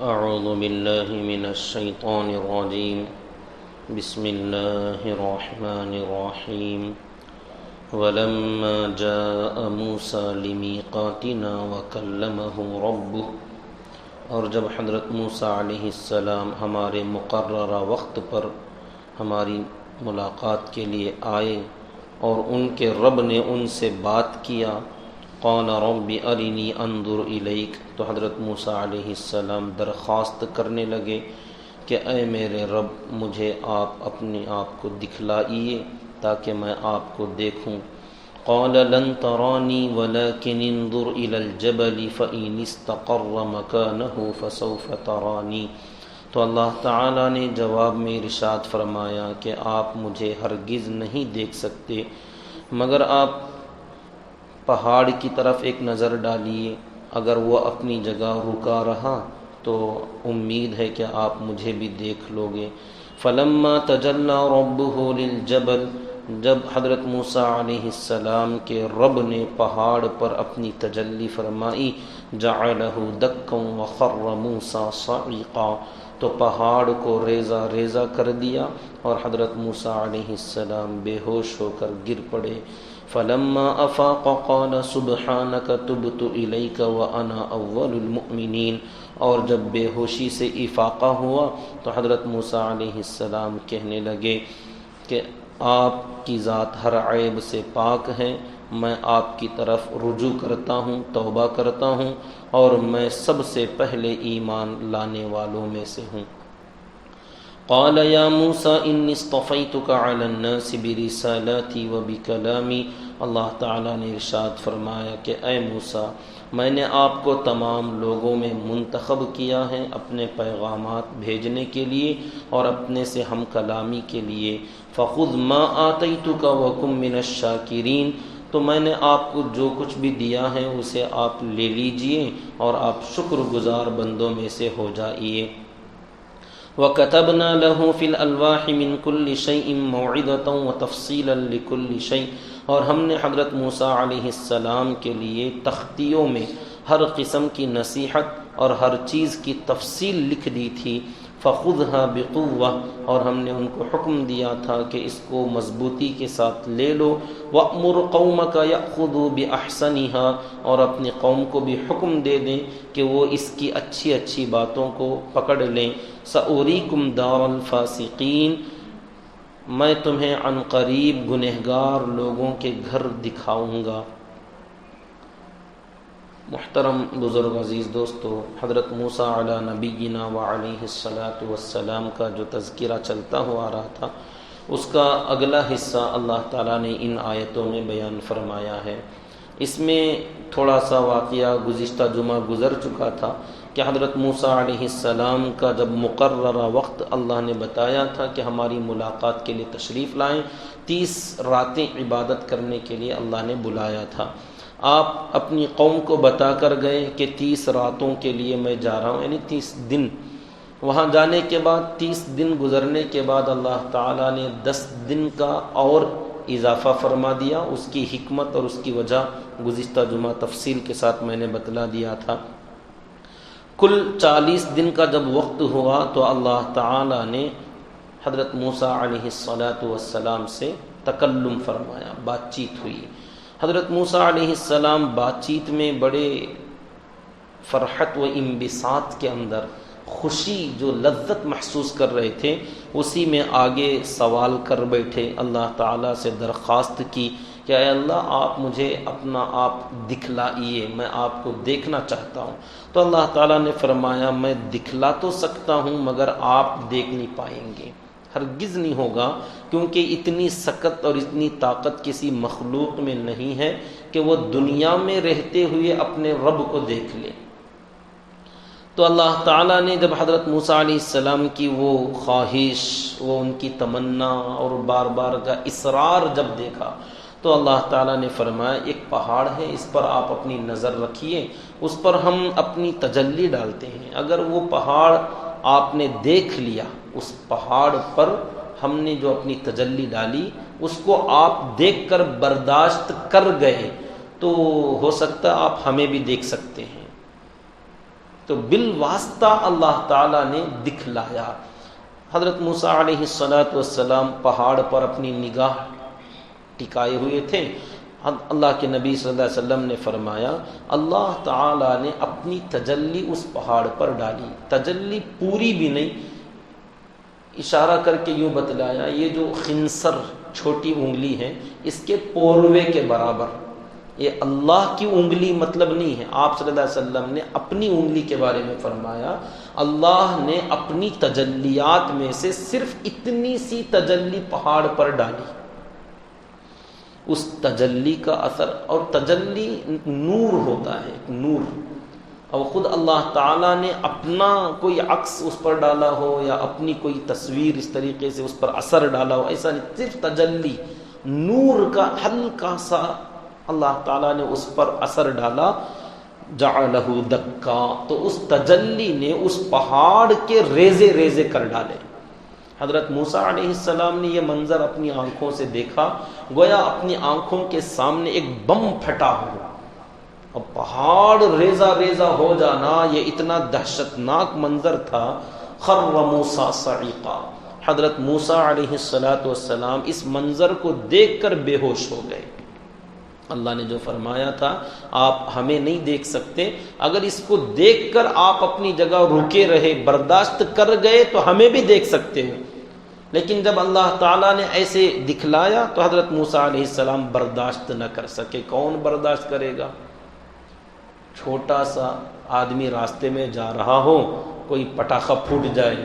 أعوذ بالله من الشيطان الرجيم بسم الله الرحمن الرحيم ولما جاء موسى لميقاتنا وكلمه ربه، اور جب حضرت موسیٰ علیہ السلام ہمارے مقررہ وقت پر ہماری ملاقات کے لیے آئے اور ان کے رب نے ان سے بات کیا، قال رب ارنی انظر الیک، تو حضرت موسیٰ علیہ السلام درخواست کرنے لگے کہ اے میرے رب مجھے آپ اپنے آپ کو دکھلائیے تاکہ میں آپ کو دیکھوں۔ قال لن ترانی ولكن انظر الى الجبل فإن استقر مكانه فسوف ترانی، تو اللہ تعالیٰ نے جواب میں ارشاد فرمایا کہ آپ مجھے ہرگز نہیں دیکھ سکتے مگر آپ پہاڑ کی طرف ایک نظر ڈالیے، اگر وہ اپنی جگہ رکا رہا تو امید ہے کہ آپ مجھے بھی دیکھ لو گے۔ فلما تجلی ربہ للجبل، جب حضرت موسیٰ علیہ السلام کے رب نے پہاڑ پر اپنی تجلی فرمائی، جعلہ دکا وخر موسیٰ صعقا، تو پہاڑ کو ریزہ ریزہ کر دیا اور حضرت موسیٰ علیہ السلام بے ہوش ہو کر گر پڑے۔ فلما افاق قال سبحانک تبت الیک وانا اول المؤمنین، اور جب بے ہوشی سے افاقہ ہوا تو حضرت موسیٰ علیہ السلام کہنے لگے کہ آپ کی ذات ہر عیب سے پاک ہے، میں آپ کی طرف رجوع کرتا ہوں، توبہ کرتا ہوں، اور میں سب سے پہلے ایمان لانے والوں میں سے ہوں۔ قال یا موسیٰ انی اصطفیتک علی الناس برسالاتی وبکلامی، اللہ تعالیٰ نے ارشاد فرمایا کہ اے موسیٰ میں نے آپ کو تمام لوگوں میں منتخب کیا ہے اپنے پیغامات بھیجنے کے لیے اور اپنے سے ہم کلامی کے لیے۔ فخذ ما آتیتک وکن من الشاکرین، تو میں نے آپ کو جو کچھ بھی دیا ہے اسے آپ لے لیجئے اور آپ شکر گزار بندوں میں سے ہو جائیے۔ وَكَتَبْنَا لَهُ فِي الْأَلْوَاحِ مِنْ كُلِّ شَيْءٍ مَوْعِظَةً وَتَفْصِيلًا لِكُلِّ شَيْءٍ، اور ہم نے حضرت موسیٰ علیہ السلام کے لیے تختیوں میں ہر قسم کی نصیحت اور ہر چیز کی تفصیل لکھ دی تھی۔ فَخُذْهَا بِقُوَّةٍ، اور ہم نے ان کو حکم دیا تھا کہ اس کو مضبوطی کے ساتھ لے لو۔ وَأْمُرْ قَوْمَكَ يَأْخُذُوا بِأَحْسَنِهَا، اور اپنی قوم کو بھی حکم دے دیں کہ وہ اس کی اچھی اچھی باتوں کو پکڑ لیں۔ سَأُرِيكُمْ دَارَ الْفَاسِقِينَ، میں تمہیں عن قریب گنہگار لوگوں کے گھر دکھاؤں گا۔ محترم بزرگ عزیز دوستو، حضرت موسیٰ علی نبینا وعلیہ الصلاۃ والسلام کا جو تذکرہ چلتا ہوا آ رہا تھا، اس کا اگلا حصہ اللہ تعالیٰ نے ان آیتوں میں بیان فرمایا ہے۔ اس میں تھوڑا سا واقعہ گزشتہ جمعہ گزر چکا تھا کہ حضرت موسیٰ علیہ السلام کا جب مقررہ وقت اللہ نے بتایا تھا کہ ہماری ملاقات کے لیے تشریف لائیں، 30 راتیں عبادت کرنے کے لیے اللہ نے بلایا تھا۔ آپ اپنی قوم کو بتا کر گئے کہ 30 راتوں کے لیے میں جا رہا ہوں، یعنی 30 دن۔ وہاں جانے کے بعد 30 دن گزرنے کے بعد اللہ تعالیٰ نے 10 دن کا اور اضافہ فرما دیا۔ اس کی حکمت اور اس کی وجہ گزشتہ جمعہ تفصیل کے ساتھ میں نے بتلا دیا تھا۔ کل 40 دن کا جب وقت ہوا تو اللہ تعالیٰ نے حضرت موسیٰ علیہ السلام سے تکلم فرمایا، بات چیت ہوئی۔ حضرت موسیٰ علیہ السلام بات چیت میں بڑے فرحت و انبساط کے اندر خوشی جو لذت محسوس کر رہے تھے، اسی میں آگے سوال کر بیٹھے، اللہ تعالیٰ سے درخواست کی کہ اے اللہ آپ مجھے اپنا آپ دکھلائیے، میں آپ کو دیکھنا چاہتا ہوں۔ تو اللہ تعالیٰ نے فرمایا میں دکھلا تو سکتا ہوں مگر آپ دیکھ نہیں پائیں گے، ہرگز نہیں ہوگا، کیونکہ اتنی سکت اور اتنی طاقت کسی مخلوق میں نہیں ہے کہ وہ دنیا میں رہتے ہوئے اپنے رب کو دیکھ لے۔ تو اللہ تعالیٰ نے جب حضرت موسیٰ علیہ السلام کی وہ خواہش، وہ ان کی تمنا اور بار بار کا اصرار جب دیکھا تو اللہ تعالیٰ نے فرمایا ایک پہاڑ ہے، اس پر آپ اپنی نظر رکھیے، اس پر ہم اپنی تجلی ڈالتے ہیں۔ اگر وہ پہاڑ آپ نے دیکھ لیا، اس پہاڑ پر ہم نے جو اپنی تجلی ڈالی اس کو آپ دیکھ کر برداشت کر گئے تو ہو سکتا ہے آپ ہمیں بھی دیکھ سکتے ہیں۔ تو بالواسطہ اللہ تعالیٰ نے دکھلایا۔ حضرت موسیٰ علیہ السلام پہاڑ پر اپنی نگاہ ٹکائے ہوئے تھے۔ اللہ کے نبی صلی اللہ علیہ وسلم نے فرمایا اللہ تعالیٰ نے اپنی تجلی اس پہاڑ پر ڈالی، تجلی پوری بھی نہیں، اشارہ کر کے یوں بتلایا یہ جو خنصر چھوٹی انگلی ہے اس کے پوروے کے برابر، یہ اللہ کی انگلی مطلب نہیں ہے۔ آپ صلی اللہ علیہ وسلم نے اپنی انگلی کے بارے میں فرمایا اللہ نے اپنی تجلیات میں سے صرف اتنی سی تجلی پہاڑ پر ڈالی، اس تجلی کا اثر، اور تجلی نور ہوتا ہے، نور، اور خود اللہ تعالیٰ نے اپنا کوئی عکس اس پر ڈالا ہو یا اپنی کوئی تصویر اس طریقے سے اس پر اثر ڈالا ہو، ایسا نہیں، صرف تجلی نور کا ہلکا سا اللہ تعالیٰ نے اس پر اثر ڈالا، جعلہ دکا، تو اس تجلی نے اس پہاڑ کے ریزے ریزے کر ڈالے۔ حضرت موسیٰ علیہ السلام نے یہ منظر اپنی آنکھوں سے دیکھا، گویا اپنی آنکھوں کے سامنے ایک بم پھٹا ہو، اور پہاڑ ریزہ ریزہ ہو جانا یہ اتنا دہشتناک منظر تھا۔ خر موسیٰ صعقا، حضرت موسیٰ علیہ السلام اس منظر کو دیکھ کر بے ہوش ہو گئے۔ اللہ نے جو فرمایا تھا آپ ہمیں نہیں دیکھ سکتے، اگر اس کو دیکھ کر آپ اپنی جگہ رکے رہے، برداشت کر گئے تو ہمیں بھی دیکھ سکتے ہو، لیکن جب اللہ تعالیٰ نے ایسے دکھلایا تو حضرت موسیٰ علیہ السلام برداشت نہ کر سکے۔ کون برداشت کرے گا؟ چھوٹا سا آدمی راستے میں جا رہا ہو، کوئی پٹاخہ پھوٹ جائے،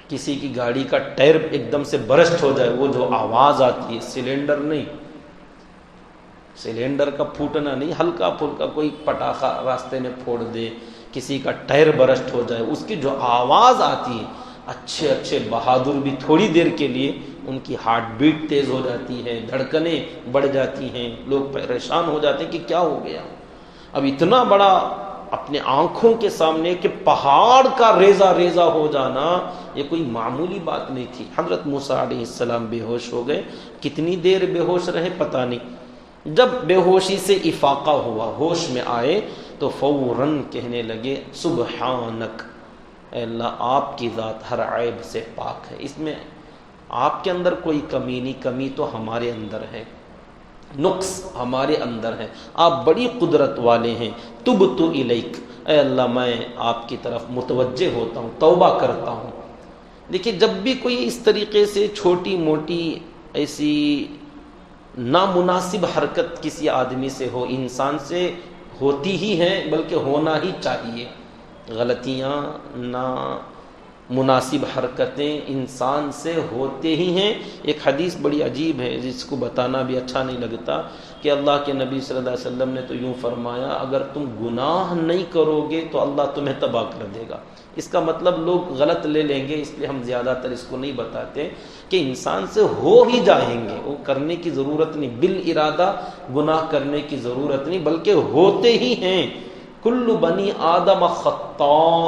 کسی کی گاڑی کا ٹائر ایک دم سے برسٹ ہو جائے، وہ جو آواز آتی ہے، سلنڈر نہیں، سلنڈر کا پھوٹنا نہیں، ہلکا پھلکا کوئی پٹاخہ راستے میں پھوڑ دے، کسی کا ٹائر برسٹ ہو جائے، اس کی جو آواز آتی ہے، اچھے اچھے بہادر بھی تھوڑی دیر کے لیے ان کی ہارٹ بیٹ تیز ہو جاتی ہے، دھڑکنیں بڑھ جاتی ہیں، لوگ پریشان ہو جاتے ہیں کہ کیا ہو گیا۔ اب اتنا بڑا اپنے آنکھوں کے سامنے کہ پہاڑ کا ریزہ ریزہ ہو جانا یہ کوئی معمولی بات نہیں تھی۔ حضرت موسیٰ علیہ السلام بے ہوش ہو گئے، کتنی دیر بے ہوش رہے پتہ نہیں۔ جب بے ہوشی سے افاقہ ہوا، ہوش میں آئے تو فوراً کہنے لگے سبحانک، اے اللہ آپ کی ذات ہر عیب سے پاک ہے، اس میں آپ کے اندر کوئی کمی نہیں، کمی تو ہمارے اندر ہے، نقص ہمارے اندر ہے، آپ بڑی قدرت والے ہیں۔ تبت الیک، اے اللہ میں آپ کی طرف متوجہ ہوتا ہوں، توبہ کرتا ہوں۔ دیکھیے جب بھی کوئی اس طریقے سے چھوٹی موٹی ایسی نامناسب حرکت کسی آدمی سے ہو، انسان سے ہوتی ہی ہیں بلکہ ہونا ہی چاہیے، غلطیاں نامناسب حرکتیں انسان سے ہوتے ہی ہیں۔ ایک حدیث بڑی عجیب ہے جس کو بتانا بھی اچھا نہیں لگتا کہ اللہ کے نبی صلی اللہ علیہ وسلم نے تو یوں فرمایا اگر تم گناہ نہیں کرو گے تو اللہ تمہیں تباہ کر دے گا۔ اس کا مطلب لوگ غلط لے لیں گے، اس لیے ہم زیادہ تر اس کو نہیں بتاتے کہ انسان سے ہو ہی جائیں گے، وہ کرنے کی ضرورت نہیں، بالارادہ گناہ کرنے کی ضرورت نہیں، بلکہ ہوتے ہی ہیں۔ کل بنی آدم خطاء،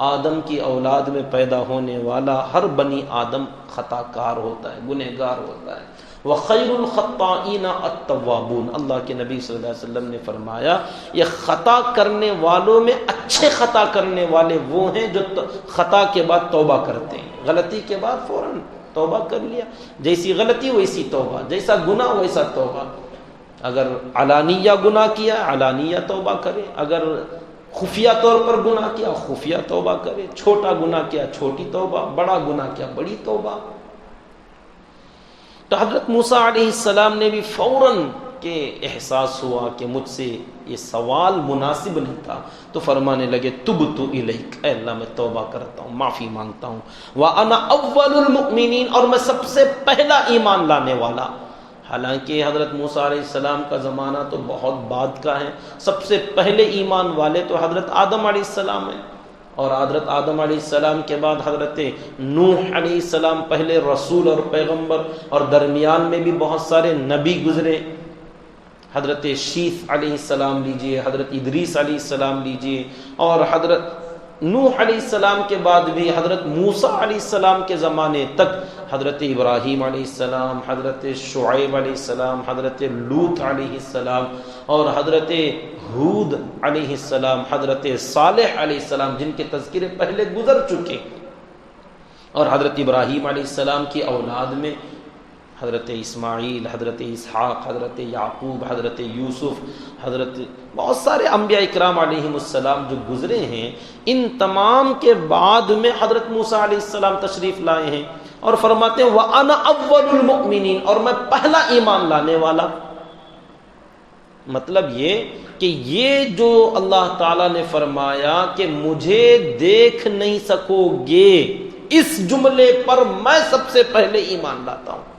آدم کی اولاد میں پیدا ہونے والا ہر بنی آدم خطا کار ہوتا ہے، گنہگار ہوتا ہے۔ وخیر الخطائین التوابون، اللہ کے نبی صلی اللہ علیہ وسلم نے فرمایا یہ خطا کرنے والوں میں اچھے خطا کرنے والے وہ ہیں جو خطا کے بعد توبہ کرتے ہیں، غلطی کے بعد فوراً توبہ کر لیا، جیسی غلطی ویسی توبہ، جیسا گناہ ویسا توبہ۔ اگر علانیہ گناہ کیا علانیہ توبہ کرے، اگر خفیہ طور پر گناہ کیا خفیہ توبہ کرے، چھوٹا گناہ کیا چھوٹی توبہ، بڑا گناہ کیا بڑی توبہ۔ تو حضرت موسیٰ علیہ السلام نے بھی فوراً کہ احساس ہوا کہ مجھ سے یہ سوال مناسب نہیں تھا، تو فرمانے لگے تبت الیک، اے اللہ میں توبہ کرتا ہوں، معافی مانگتا ہوں، وَأَنَا أَوَّلُ الْمُؤْمِنِينَ، اور میں سب سے پہلا ایمان لانے والا۔ حالانکہ حضرت موسیٰ علیہ السلام کا زمانہ تو بہت بعد کا ہے، سب سے پہلے ایمان والے تو حضرت آدم علیہ السلام ہیں، اور حضرت آدم علیہ السلام کے بعد حضرت نوح علیہ السلام پہلے رسول اور پیغمبر، اور درمیان میں بھی بہت سارے نبی گزرے، حضرت شیث علیہ السلام لیجئے، حضرت ادریس علیہ السلام لیجئے، اور حضرت نوح علیہ السلام کے بعد بھی حضرت موسیٰ علیہ السلام کے زمانے تک حضرت ابراہیم علیہ السلام، حضرت شعیب علیہ السلام، حضرت لوط علیہ السلام اور حضرت ہود علیہ السلام، حضرت صالح علیہ السلام جن کے تذکرے پہلے گزر چکے، اور حضرت ابراہیم علیہ السلام کی اولاد میں حضرت اسماعیل، حضرت اسحاق، حضرت یعقوب، حضرت یوسف، حضرت بہت سارے انبیاء اکرام علیہم السلام جو گزرے ہیں، ان تمام کے بعد میں حضرت موسیٰ علیہ السلام تشریف لائے ہیں اور فرماتے ہیں وَأَنَا أَوَّلُ الْمُؤْمِنِينَ، اور میں پہلا ایمان لانے والا۔ مطلب یہ کہ یہ جو اللہ تعالیٰ نے فرمایا کہ مجھے دیکھ نہیں سکو گے، اس جملے پر میں سب سے پہلے ایمان لاتا ہوں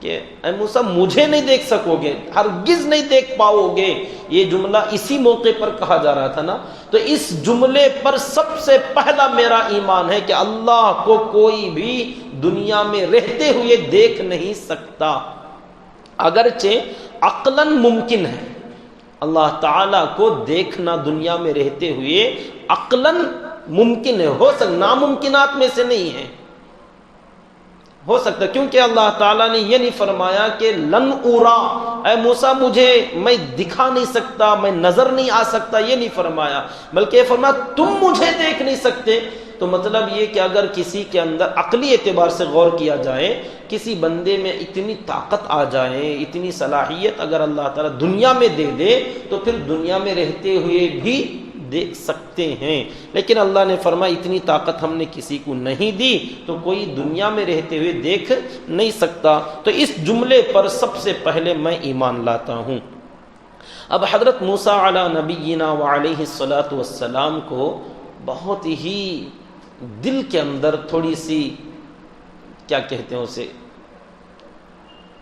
کہ اے موسیٰ مجھے نہیں دیکھ سکو گے، ہرگز نہیں دیکھ پاؤ گے۔ یہ جملہ اسی موقع پر کہا جا رہا تھا نا، تو اس جملے پر سب سے پہلا میرا ایمان ہے کہ اللہ کو کوئی بھی دنیا میں رہتے ہوئے دیکھ نہیں سکتا، اگرچہ عقلاً ممکن ہے اللہ تعالیٰ کو دیکھنا دنیا میں رہتے ہوئے، عقلاً ممکن ہے، ہو سکتا ناممکنات میں سے نہیں ہے، ہو سکتا، کیونکہ اللہ تعالیٰ نے یہ نہیں فرمایا کہ لن اورا، اے موسیٰ مجھے میں دکھا نہیں سکتا، میں نظر نہیں آ سکتا، یہ نہیں فرمایا، بلکہ یہ فرمایا تم مجھے دیکھ نہیں سکتے۔ تو مطلب یہ کہ اگر کسی کے اندر عقلی اعتبار سے غور کیا جائے، کسی بندے میں اتنی طاقت آ جائے، اتنی صلاحیت اگر اللہ تعالیٰ دنیا میں دے دے تو پھر دنیا میں رہتے ہوئے بھی دیکھ سکتے ہیں، لیکن اللہ نے فرمایا اتنی طاقت ہم نے کسی کو نہیں دی تو کوئی دنیا میں رہتے ہوئے دیکھ نہیں سکتا۔ تو اس جملے پر سب سے پہلے میں ایمان لاتا ہوں۔ اب حضرت موسیٰ علی نبینا وعلیہ الصلاۃ والسلام کو بہت ہی دل کے اندر تھوڑی سی کیا کہتے ہیں اسے،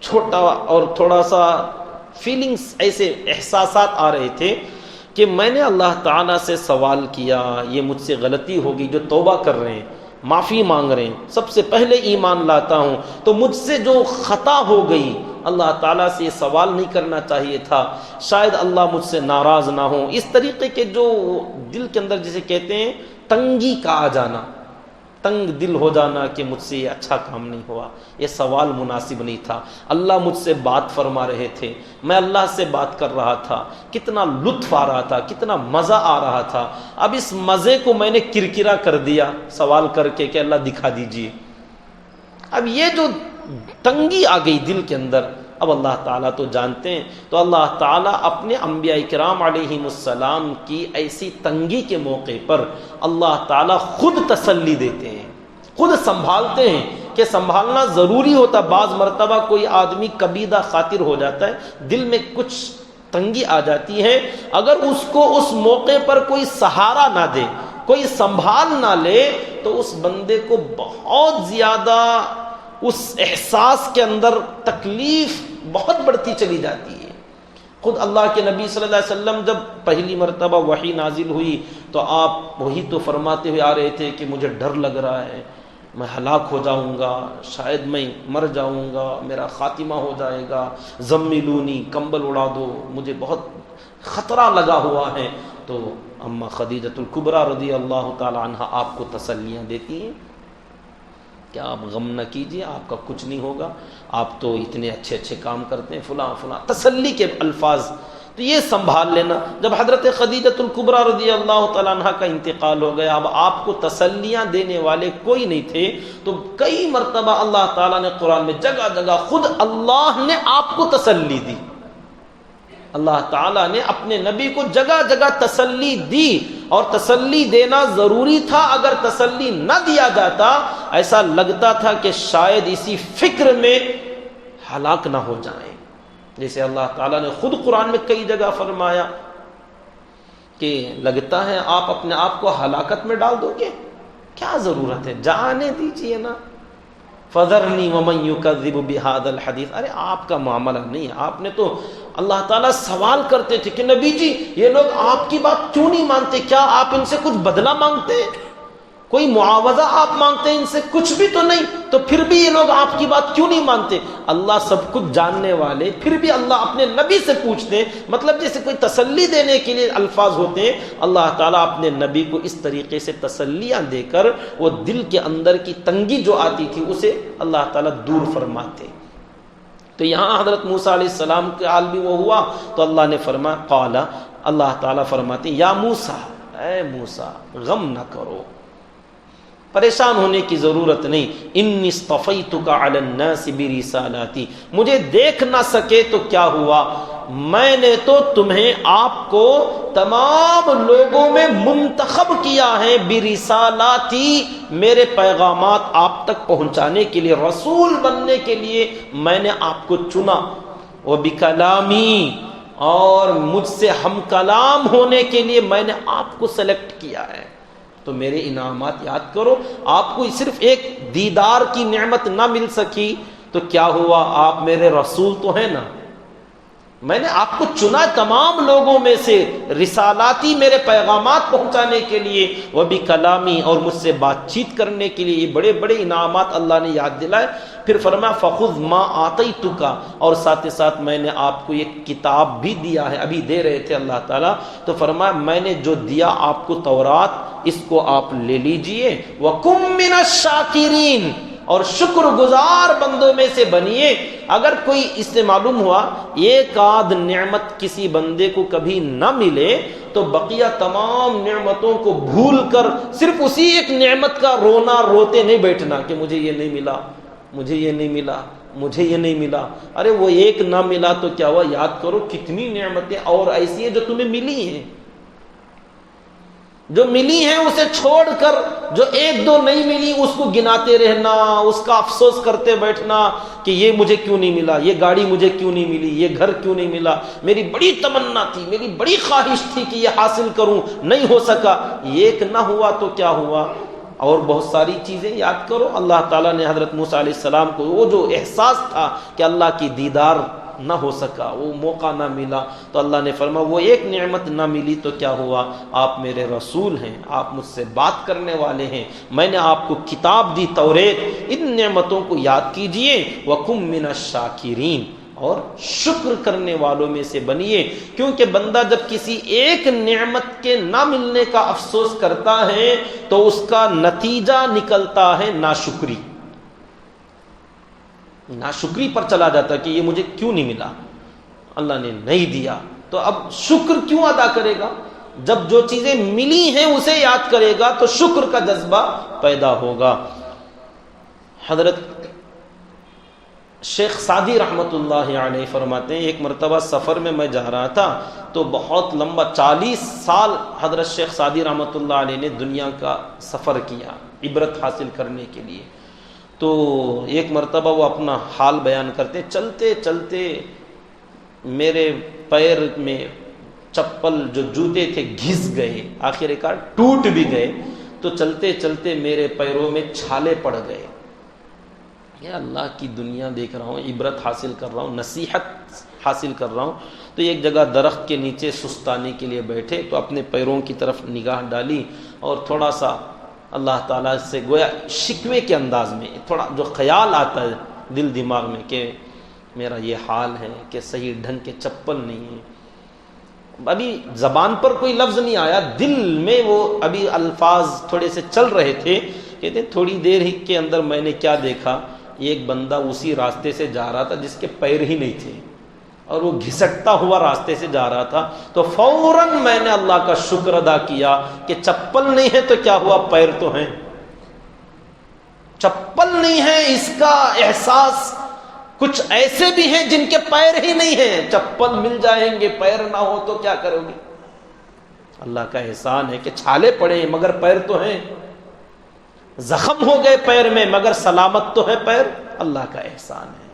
چھوٹا اور تھوڑا سا فیلنگز، ایسے احساسات آ رہے تھے کہ میں نے اللہ تعالیٰ سے سوال کیا، یہ مجھ سے غلطی ہوگی، جو توبہ کر رہے ہیں، معافی مانگ رہے ہیں، سب سے پہلے ایمان لاتا ہوں، تو مجھ سے جو خطا ہو گئی، اللہ تعالیٰ سے یہ سوال نہیں کرنا چاہیے تھا، شاید اللہ مجھ سے ناراض نہ ہو۔ اس طریقے کے جو دل کے اندر جسے کہتے ہیں تنگی کا آ جانا، تنگ دل ہو جانا کہ مجھ سے یہ اچھا کام نہیں ہوا، یہ سوال مناسب نہیں تھا، اللہ مجھ سے بات فرما رہے تھے، میں اللہ سے بات کر رہا تھا، کتنا لطف آ رہا تھا، کتنا مزہ آ رہا تھا، اب اس مزے کو میں نے کرکرا کر دیا سوال کر کے کہ اللہ دکھا دیجئے۔ اب یہ جو تنگی آ گئی دل کے اندر، اب اللہ تعالیٰ تو جانتے ہیں، تو اللہ تعالیٰ اپنے انبیاء کرام علیہم السلام کی ایسی تنگی کے موقع پر اللہ تعالیٰ خود تسلی دیتے ہیں، خود سنبھالتے ہیں کہ سنبھالنا ضروری ہوتا۔ بعض مرتبہ کوئی آدمی کبیدہ خاطر ہو جاتا ہے، دل میں کچھ تنگی آ جاتی ہے، اگر اس کو اس موقع پر کوئی سہارا نہ دے، کوئی سنبھال نہ لے، تو اس بندے کو بہت زیادہ اس احساس کے اندر تکلیف بہت بڑھتی چلی جاتی ہے۔ خود اللہ کے نبی صلی اللہ علیہ وسلم جب پہلی مرتبہ وحی نازل ہوئی تو آپ وہی تو فرماتے ہوئے آ رہے تھے کہ مجھے ڈر لگ رہا ہے، میں ہلاک ہو جاؤں گا، شاید میں مر جاؤں گا، میرا خاتمہ ہو جائے گا، زملونی، کمبل اڑا دو، مجھے بہت خطرہ لگا ہوا ہے۔ تو اما خدیجۃ الکبریٰ رضی اللہ تعالی عنہا آپ کو تسلیاں دیتی ہیں کہ آپ غم نہ کیجیے، آپ کا کچھ نہیں ہوگا، آپ تو اتنے اچھے اچھے کام کرتے ہیں، فلاں فلاں، تسلی کے الفاظ۔ تو یہ سنبھال لینا۔ جب حضرت خدیجۃ الکبریٰ رضی اللہ تعالیٰ عنہ کا انتقال ہو گیا، اب آپ کو تسلیاں دینے والے کوئی نہیں تھے، تو کئی مرتبہ اللہ تعالیٰ نے قرآن میں جگہ جگہ خود اللہ نے آپ کو تسلی دی، اللہ تعالیٰ نے اپنے نبی کو جگہ جگہ تسلی دی، اور تسلی دینا ضروری تھا۔ اگر تسلی نہ دیا جاتا، ایسا لگتا تھا کہ شاید اسی فکر میں ہلاک نہ ہو جائیں، جیسے اللہ تعالیٰ نے خود قرآن میں کئی جگہ فرمایا کہ لگتا ہے آپ اپنے آپ کو ہلاکت میں ڈال دو گے، کیا ضرورت ہے، جانے دیجئے نا، فَذَرْنِي وَمَنْ يُكَذِّبُ بِهَذَا الْحَدِيثِ۔ ارے آپ کا معاملہ نہیں ہے، آپ نے تو اللہ تعالیٰ سوال کرتے تھے کہ نبی جی یہ لوگ آپ کی بات کیوں نہیں مانتے، کیا آپ ان سے کچھ بدلہ مانگتے ہیں؟ کوئی معاوضہ آپ مانگتے ہیں ان سے؟ کچھ بھی تو نہیں، تو پھر بھی یہ لوگ آپ کی بات کیوں نہیں مانتے؟ اللہ سب کچھ جاننے والے، پھر بھی اللہ اپنے نبی سے پوچھتے ہیں، مطلب جیسے کوئی تسلی دینے کے لیے الفاظ ہوتے ہیں، اللہ تعالیٰ اپنے نبی کو اس طریقے سے تسلیاں دے کر وہ دل کے اندر کی تنگی جو آتی تھی اسے اللہ تعالیٰ دور فرماتے۔ تو یہاں حضرت موسیٰ علیہ السلام کے حال بھی وہ ہوا، تو اللہ نے فرمایا قال، اللہ تعالیٰ فرماتے یا موسیٰ، اے موسیٰ غم نہ کرو، پریشان ہونے کی ضرورت نہیں، انی اصطفیتک علی الناس برسالاتی، مجھے دیکھ نہ سکے تو کیا ہوا، میں نے تو تمہیں آپ کو تمام لوگوں میں منتخب کیا ہے، برسالاتی، میرے پیغامات آپ تک پہنچانے کے لیے، رسول بننے کے لیے میں نے آپ کو چنا، وبکلامی، اور مجھ سے ہم کلام ہونے کے لیے میں نے آپ کو سلیکٹ کیا ہے۔ تو میرے انعامات یاد کرو، آپ کو صرف ایک دیدار کی نعمت نہ مل سکی تو کیا ہوا، آپ میرے رسول تو ہیں نا، میں نے آپ کو چنا تمام لوگوں میں سے، رسالاتی، میرے پیغامات پہنچانے کے لیے، وہ بھی کلامی، اور مجھ سے بات چیت کرنے کے لیے، یہ بڑے بڑے انعامات اللہ نے یاد دلائے۔ پھر فرمایا فخذ ما آتیتک، اور ساتھ ساتھ میں نے آپ کو ایک کتاب بھی دیا ہے، ابھی دے رہے تھے اللہ تعالیٰ، تو فرمایا میں نے جو دیا آپ کو تورات، اس کو آپ لے لیجئے، وَكُم مِّنَ الشَّاكِرِينَ، اور شکر گزار بندوں میں سے بنیے۔ اگر کوئی اس سے معلوم ہوا ایک آدھ نعمت کسی بندے کو کبھی نہ ملے تو بقیہ تمام نعمتوں کو بھول کر صرف اسی ایک نعمت کا رونا روتے نہیں بیٹھنا کہ مجھے یہ نہیں ملا، مجھے یہ نہیں ملا، مجھے یہ نہیں ملا۔ ارے وہ ایک نہ ملا تو کیا ہوا، یاد کرو کتنی نعمتیں اور ایسی ہیں جو تمہیں ملی ہیں، جو ملی ہیں اسے چھوڑ کر جو ایک دو نہیں ملی اس کو گناتے رہنا، اس کا افسوس کرتے بیٹھنا کہ یہ مجھے کیوں نہیں ملا، یہ گاڑی مجھے کیوں نہیں ملی، یہ گھر کیوں نہیں ملا، میری بڑی تمنا تھی، میری بڑی خواہش تھی کہ یہ حاصل کروں، نہیں ہو سکا، ایک نہ ہوا تو کیا ہوا۔ اور بہت ساری چیزیں یاد کرو، اللہ تعالیٰ نے حضرت موسیٰ علیہ السلام کو وہ جو احساس تھا کہ اللہ کی دیدار نہ ہو سکا، وہ موقع نہ ملا، تو اللہ نے فرمایا وہ ایک نعمت نہ ملی تو کیا ہوا، آپ میرے رسول ہیں، آپ مجھ سے بات کرنے والے ہیں، میں نے آپ کو کتاب دی توریت، ان نعمتوں کو یاد کیجئے، وَكُم مِّنَ الشَّاكِرِينَ، اور شکر کرنے والوں میں سے بنیے، کیونکہ بندہ جب کسی ایک نعمت کے نہ ملنے کا افسوس کرتا ہے تو اس کا نتیجہ نکلتا ہے ناشکری، ناشکری پر چلا جاتا کہ یہ مجھے کیوں نہیں ملا، اللہ نے نہیں دیا، تو اب شکر کیوں ادا کرے گا؟ جب جو چیزیں ملی ہیں اسے یاد کرے گا تو شکر کا جذبہ پیدا ہوگا۔ حضرت شیخ سعدی رحمۃ اللہ علیہ فرماتے ہیں ایک مرتبہ سفر میں جا رہا تھا تو بہت لمبا 40 سال حضرت شیخ سعدی رحمۃ اللہ علیہ نے دنیا کا سفر کیا عبرت حاصل کرنے کے لیے، تو ایک مرتبہ وہ اپنا حال بیان کرتے، چلتے چلتے میرے پیر میں چپل جو جوتے تھے گھس گئے، آخر کار ٹوٹ بھی گئے، تو چلتے چلتے میرے پیروں میں چھالے پڑ گئے، یا اللہ کی دنیا دیکھ رہا ہوں، عبرت حاصل کر رہا ہوں، نصیحت حاصل کر رہا ہوں، تو ایک جگہ درخت کے نیچے سستانے کے لیے بیٹھے تو اپنے پیروں کی طرف نگاہ ڈالی اور تھوڑا سا اللہ تعالیٰ سے گویا شکوے کے انداز میں تھوڑا جو خیال آتا ہے دل دماغ میں کہ میرا یہ حال ہے کہ صحیح ڈھنگ کے چپل نہیں ہے، ابھی زبان پر کوئی لفظ نہیں آیا، دل میں وہ ابھی الفاظ تھوڑے سے چل رہے تھے، کہتے ہیں تھوڑی دیر ہی کے اندر میں نے کیا دیکھا، ایک بندہ اسی راستے سے جا رہا تھا جس کے پیر ہی نہیں تھے اور وہ گھسٹتا ہوا راستے سے جا رہا تھا، تو فوراً میں نے اللہ کا شکر ادا کیا کہ چپل نہیں ہے تو کیا ہوا، پیر تو ہیں، چپل نہیں ہے اس کا احساس، کچھ ایسے بھی ہیں جن کے پیر ہی نہیں ہیں، چپل مل جائیں گے پیر نہ ہو تو کیا کرو گے، اللہ کا احسان ہے کہ چھالے پڑے مگر پیر تو ہیں، زخم ہو گئے پیر میں مگر سلامت تو ہے پیر، اللہ کا احسان ہے۔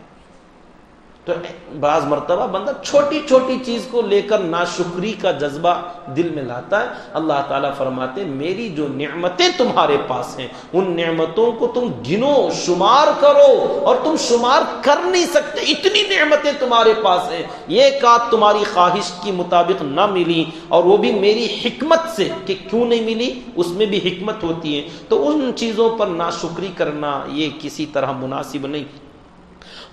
تو بعض مرتبہ بندہ چھوٹی چھوٹی چیز کو لے کر ناشکری کا جذبہ دل میں لاتا ہے. اللہ تعالیٰ فرماتے میری جو نعمتیں تمہارے پاس ہیں ان نعمتوں کو تم گنو شمار کرو اور تم شمار کر نہیں سکتے، اتنی نعمتیں تمہارے پاس ہیں. یہ بات تمہاری خواہش کی مطابق نہ ملی اور وہ بھی میری حکمت سے کہ کیوں نہیں ملی، اس میں بھی حکمت ہوتی ہے. تو ان چیزوں پر ناشکری کرنا یہ کسی طرح مناسب نہیں.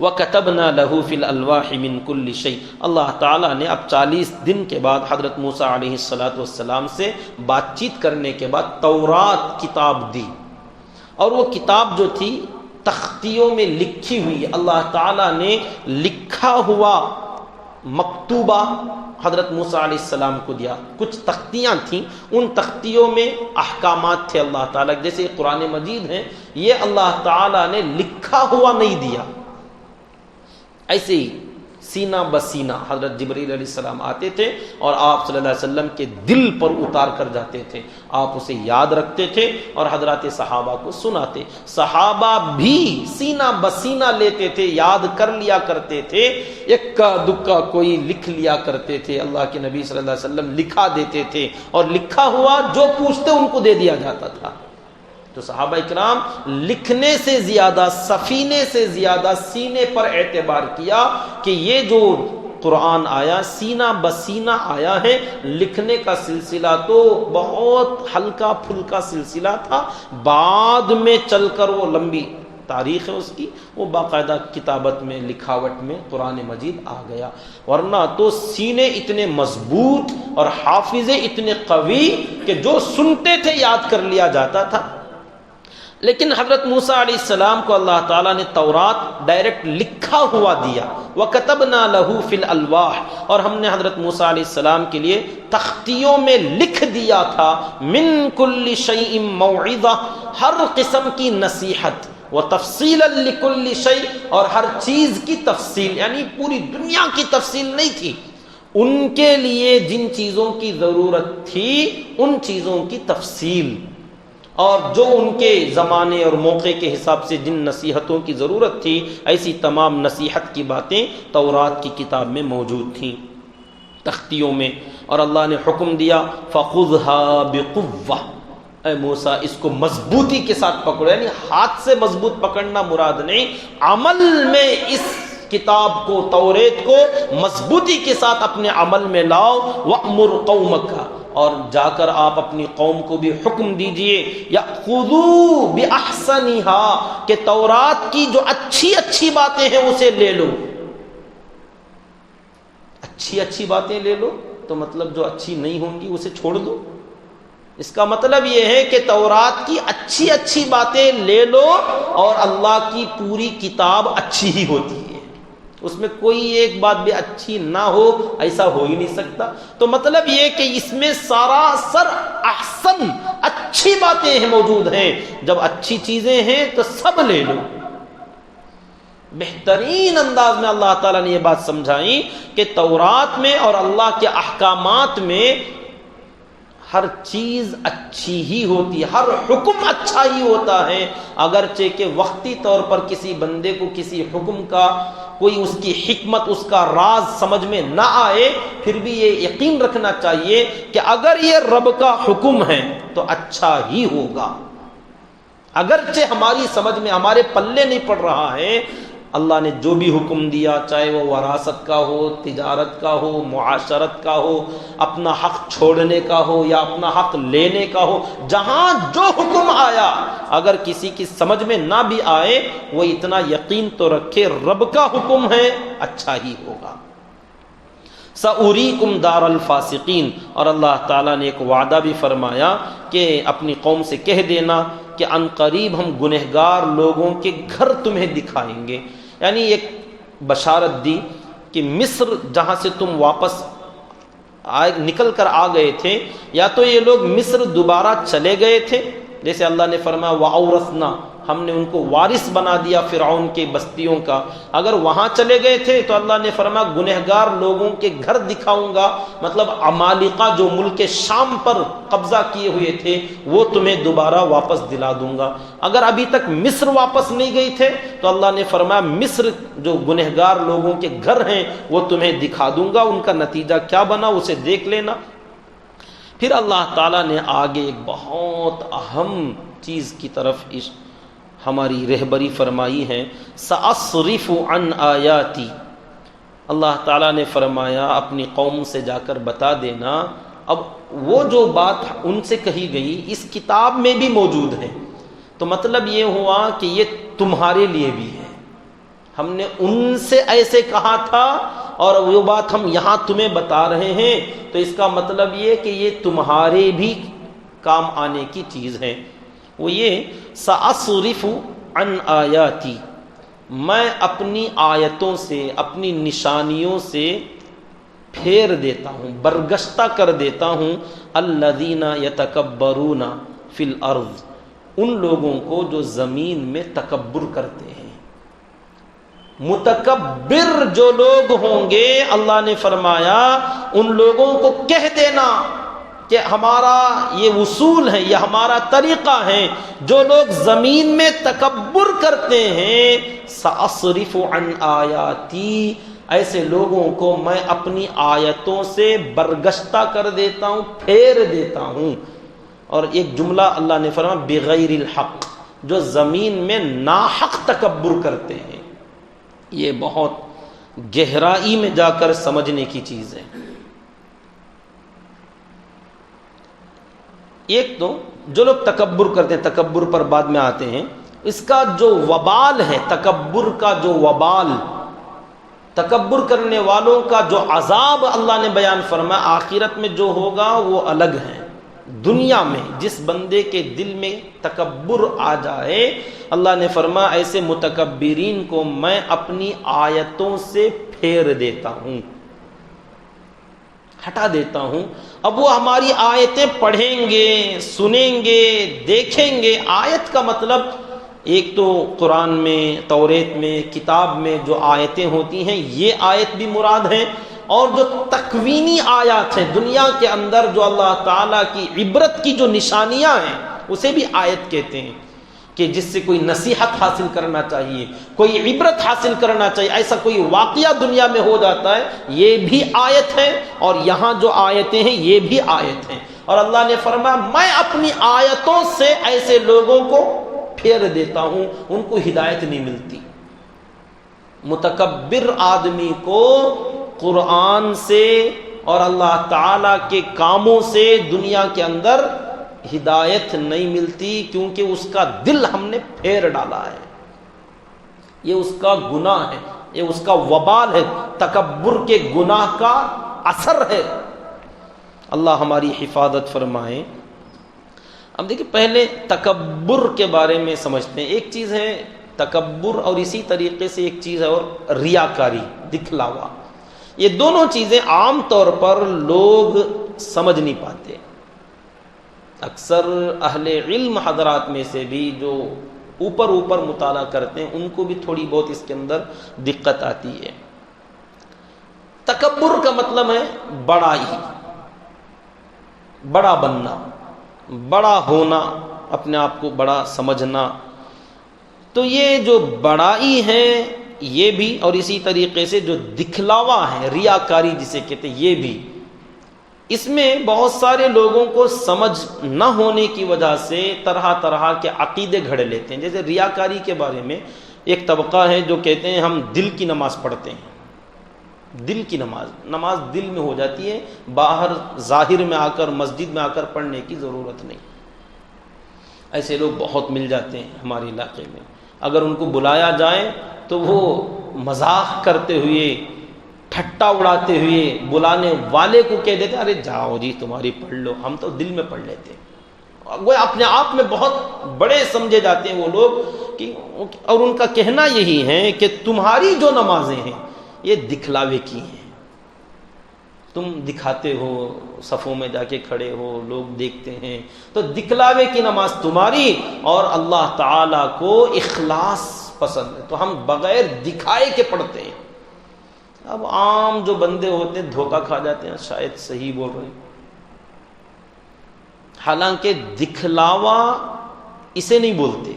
وَكَتَبْنَا لَهُ فِي الْأَلْوَاحِ مِنْ كُلِّ شَيْءٍ. اللہ تعالیٰ نے اب 40 دن کے بعد حضرت موسیٰ علیہ السلام سے بات چیت کرنے کے بعد تورات کتاب دی، اور وہ کتاب جو تھی تختیوں میں لکھی ہوئی. اللہ تعالیٰ نے لکھا ہوا مکتوبہ حضرت موسیٰ علیہ السلام کو دیا. کچھ تختیاں تھیں، ان تختیوں میں احکامات تھے اللہ تعالیٰ، جیسے قرآن مجید ہیں یہ اللہ تعالیٰ نے لکھا ہوا نہیں دیا. ایسے ہی سینہ بسینہ حضرت جبرائیل علیہ السلام آتے تھے اور آپ صلی اللہ علیہ وسلم کے دل پر اتار کر جاتے تھے، آپ اسے یاد رکھتے تھے اور حضرات صحابہ کو سناتے. صحابہ بھی سینہ بسینہ لیتے تھے، یاد کر لیا کرتے تھے، اکا دکا کوئی لکھ لیا کرتے تھے. اللہ کے نبی صلی اللہ علیہ وسلم لکھا دیتے تھے اور لکھا ہوا جو پوچھتے ان کو دے دیا جاتا تھا. تو صحابہ اکرام لکھنے سے زیادہ، سفینے سے زیادہ سینے پر اعتبار کیا کہ یہ جو قرآن آیا سینہ بسینہ آیا ہے. لکھنے کا سلسلہ تو بہت ہلکا پھلکا سلسلہ تھا، بعد میں چل کر وہ لمبی تاریخ ہے اس کی، وہ باقاعدہ کتابت میں لکھاوٹ میں قرآن مجید آ گیا. ورنہ تو سینے اتنے مضبوط اور حافظے اتنے قوی کہ جو سنتے تھے یاد کر لیا جاتا تھا. لیکن حضرت موسیٰ علیہ السلام کو اللہ تعالیٰ نے تورات ڈائریکٹ لکھا ہوا دیا. وَكَتَبْنَا لَهُ فِي الْأَلْوَاحِ، اور ہم نے حضرت موسیٰ علیہ السلام کے لیے تختیوں میں لکھ دیا تھا مِن كُلِّ شَيْءٍ مَوْعِظَةٍ، ہر قسم کی نصیحت، وَتَفْصِيلًا لِكُلِّ شَيْءٍ، اور ہر چیز کی تفصیل، یعنی پوری دنیا کی تفصیل نہیں تھی، ان کے لیے جن چیزوں کی ضرورت تھی ان چیزوں کی تفصیل، اور جو ان کے زمانے اور موقع کے حساب سے جن نصیحتوں کی ضرورت تھی ایسی تمام نصیحت کی باتیں تورات کی کتاب میں موجود تھیں تختیوں میں. اور اللہ نے حکم دیا فَخُذْهَا بِقُوَّةٍ، اے موسیٰ اس کو مضبوطی کے ساتھ پکڑو. یعنی ہاتھ سے مضبوط پکڑنا مراد نہیں، عمل میں اس کتاب کو توریت کو مضبوطی کے ساتھ اپنے عمل میں لاؤ. وَأْمُرْ قَوْمَكَ، اور جا کر آپ اپنی قوم کو بھی حکم دیجئے یَأْخُذُوا بِأَحْسَنِهَا، کہ تورات کی جو اچھی اچھی باتیں ہیں اسے لے لو. اچھی اچھی باتیں لے لو تو مطلب جو اچھی نہیں ہوں گی اسے چھوڑ دو. اس کا مطلب یہ ہے کہ تورات کی اچھی اچھی باتیں لے لو، اور اللہ کی پوری کتاب اچھی ہی ہوتی ہے، اس میں کوئی ایک بات بھی اچھی نہ ہو ایسا ہو ہی نہیں سکتا. تو مطلب یہ کہ اس میں سراسر احسن اچھی باتیں موجود ہیں. جب اچھی چیزیں ہیں تو سب لے لو. بہترین انداز میں اللہ تعالیٰ نے یہ بات سمجھائی کہ تورات میں اور اللہ کے احکامات میں ہر چیز اچھی ہی ہوتی ہے، ہر حکم اچھا ہی ہوتا ہے. اگرچہ کہ وقتی طور پر کسی بندے کو کسی حکم کا کوئی اس کی حکمت، اس کا راز سمجھ میں نہ آئے، پھر بھی یہ یقین رکھنا چاہیے کہ اگر یہ رب کا حکم ہے تو اچھا ہی ہوگا. اگرچہ ہماری سمجھ میں ہمارے پلے نہیں پڑ رہا ہے، اللہ نے جو بھی حکم دیا، چاہے وہ وراثت کا ہو، تجارت کا ہو، معاشرت کا ہو، اپنا حق چھوڑنے کا ہو یا اپنا حق لینے کا ہو، جہاں جو حکم آیا اگر کسی کی سمجھ میں نہ بھی آئے، وہ اتنا یقین تو رکھے رب کا حکم ہے اچھا ہی ہوگا. سَأُرِيكُمْ دَارَ الْفَاسِقِينَ، اور اللہ تعالیٰ نے ایک وعدہ بھی فرمایا کہ اپنی قوم سے کہہ دینا کہ ان قریب ہم گنہگار لوگوں کے گھر تمہیں دکھائیں گے. یعنی ایک بشارت دی کہ مصر جہاں سے تم واپس نکل کر آ گئے تھے، یا تو یہ لوگ مصر دوبارہ چلے گئے تھے، جیسے اللہ نے فرمایا وَأَوْرَثْنَا، ہم نے ان کو وارث بنا دیا فرعون کے بستیوں کا. اگر وہاں چلے گئے تھے تو اللہ نے فرمایا گنہگار لوگوں کے گھر دکھاؤں گا، مطلب عمالقہ جو ملک شام پر قبضہ کیے ہوئے تھے وہ تمہیں دوبارہ واپس دلا دوں گا. اگر ابھی تک مصر واپس نہیں گئی تھے تو اللہ نے فرمایا مصر جو گنہگار لوگوں کے گھر ہیں وہ تمہیں دکھا دوں گا، ان کا نتیجہ کیا بنا اسے دیکھ لینا. پھر اللہ تعالیٰ نے آگے ایک بہت اہم چیز کی طرف ہماری رہبری فرمائی ہے. سأصرف عن آیاتی، اللہ تعالیٰ نے فرمایا اپنی قوم سے جا کر بتا دینا. اب وہ جو بات ان سے کہی گئی اس کتاب میں بھی موجود ہے، تو مطلب یہ ہوا کہ یہ تمہارے لیے بھی ہے. ہم نے ان سے ایسے کہا تھا اور وہ بات ہم یہاں تمہیں بتا رہے ہیں، تو اس کا مطلب یہ کہ یہ تمہارے بھی کام آنے کی چیز ہے. وہ یہ سأصرف عن آیاتی، میں اپنی آیتوں سے اپنی نشانیوں سے پھیر دیتا ہوں، برگشتہ کر دیتا ہوں الذین یتکبرون فی الارض، ان لوگوں کو جو زمین میں تکبر کرتے ہیں. متکبر جو لوگ ہوں گے اللہ نے فرمایا ان لوگوں کو کہہ دینا کہ ہمارا یہ اصول ہے، یہ ہمارا طریقہ ہے، جو لوگ زمین میں تکبر کرتے ہیں سأصرف عن آیاتی، ایسے لوگوں کو میں اپنی آیتوں سے برگشتہ کر دیتا ہوں، پھیر دیتا ہوں. اور ایک جملہ اللہ نے فرمایا بغیر الحق، جو زمین میں ناحق تکبر کرتے ہیں. یہ بہت گہرائی میں جا کر سمجھنے کی چیز ہے. ایک تو جو لوگ تکبر کرتے ہیں، تکبر پر بعد میں آتے ہیں، اس کا جو وبال ہے، تکبر کا جو وبال، تکبر کرنے والوں کا جو عذاب اللہ نے بیان فرمایا آخرت میں جو ہوگا وہ الگ ہے. دنیا میں جس بندے کے دل میں تکبر آ جائے اللہ نے فرمایا ایسے متکبرین کو میں اپنی آیتوں سے پھیر دیتا ہوں، ہٹا دیتا ہوں. اب وہ ہماری آیتیں پڑھیں گے، سنیں گے، دیکھیں گے. آیت کا مطلب ایک تو قرآن میں، توریت میں، کتاب میں جو آیتیں ہوتی ہیں یہ آیت بھی مراد ہیں، اور جو تکوینی آیات ہیں دنیا کے اندر جو اللہ تعالیٰ کی عبرت کی جو نشانیاں ہیں اسے بھی آیت کہتے ہیں، کہ جس سے کوئی نصیحت حاصل کرنا چاہیے، کوئی عبرت حاصل کرنا چاہیے، ایسا کوئی واقعہ دنیا میں ہو جاتا ہے یہ بھی آیت ہے، اور یہاں جو آیتیں ہیں یہ بھی آیت ہیں. اور اللہ نے فرمایا میں اپنی آیتوں سے ایسے لوگوں کو پھیر دیتا ہوں، ان کو ہدایت نہیں ملتی. متکبر آدمی کو قرآن سے اور اللہ تعالیٰ کے کاموں سے دنیا کے اندر ہدایت نہیں ملتی، کیونکہ اس کا دل ہم نے پھیر ڈالا ہے. یہ اس کا گناہ ہے، یہ اس کا وبال ہے، تکبر کے گناہ کا اثر ہے. اللہ ہماری حفاظت فرمائے. اب دیکھیں پہلے تکبر کے بارے میں سمجھتے ہیں. ایک چیز ہے تکبر اور اسی طریقے سے ایک چیز ہے اور ریاکاری، دکھلاوا. یہ دونوں چیزیں عام طور پر لوگ سمجھ نہیں پاتے. اکثر اہل علم حضرات میں سے بھی جو اوپر مطالعہ کرتے ہیں ان کو بھی تھوڑی بہت اس کے اندر دقت آتی ہے. تکبر کا مطلب ہے بڑائی، بڑا بننا، بڑا ہونا، اپنے آپ کو بڑا سمجھنا. تو یہ جو بڑائی ہے یہ بھی، اور اسی طریقے سے جو دکھلاوا ہے، ریاکاری جسے کہتے ہیں، یہ بھی. اس میں بہت سارے لوگوں کو سمجھ نہ ہونے کی وجہ سے طرح طرح کے عقیدے گھڑ لیتے ہیں. جیسے ریاکاری کے بارے میں ایک طبقہ ہے جو کہتے ہیں ہم دل کی نماز پڑھتے ہیں. دل کی نماز دل میں ہو جاتی ہے، باہر ظاہر میں آ کر مسجد میں آ کر پڑھنے کی ضرورت نہیں. ایسے لوگ بہت مل جاتے ہیں ہمارے علاقے میں. اگر ان کو بلایا جائے تو وہ مذاق کرتے ہوئے، ٹھٹا اڑاتے ہوئے بلانے والے کو کہہ دیتے ارے جاؤ جی تمہاری پڑھ لو، ہم تو دل میں پڑھ لیتے ہیں. وہ اپنے آپ میں بہت بڑے سمجھے جاتے ہیں وہ لوگ اور ان کا کہنا یہی ہے کہ تمہاری جو نمازیں ہیں یہ دکھلاوے کی ہیں. تم دکھاتے ہو، صفوں میں جا کے کھڑے ہو، لوگ دیکھتے ہیں، تو دکھلاوے کی نماز تمہاری، اور اللہ تعالی کو اخلاص پسند ہے، تو ہم بغیر دکھائے کے پڑھتے ہیں۔ اب عام جو بندے ہوتے ہیں دھوکہ کھا جاتے ہیں، شاید صحیح بول رہے ہیں، حالانکہ دکھلاوا اسے نہیں بولتے،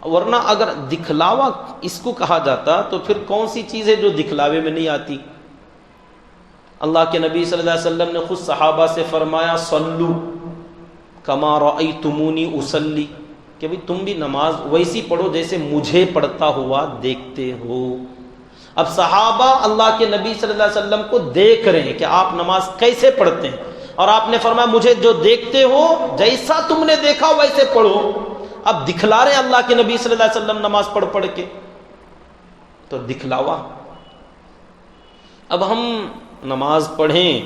ورنہ اگر دکھلاوا اس کو کہا جاتا تو پھر کون سی چیز ہے جو دکھلاوے میں نہیں آتی؟ اللہ کے نبی صلی اللہ علیہ وسلم نے خود صحابہ سے فرمایا صلو کما رأیتمونی اصلی، کہ بھئی تم بھی نماز ویسی پڑھو جیسے مجھے پڑھتا ہوا دیکھتے ہو۔ اب صحابہ اللہ کے نبی صلی اللہ علیہ وسلم کو دیکھ رہے ہیں کہ آپ نماز کیسے پڑھتے ہیں، اور آپ نے فرمایا مجھے جو دیکھتے ہو جیسا تم نے دیکھا ویسے پڑھو۔ اب دکھلا رہے ہیں اللہ کے نبی صلی اللہ علیہ وسلم نماز پڑھ پڑھ کے، تو دکھلاوا۔ اب ہم نماز پڑھیں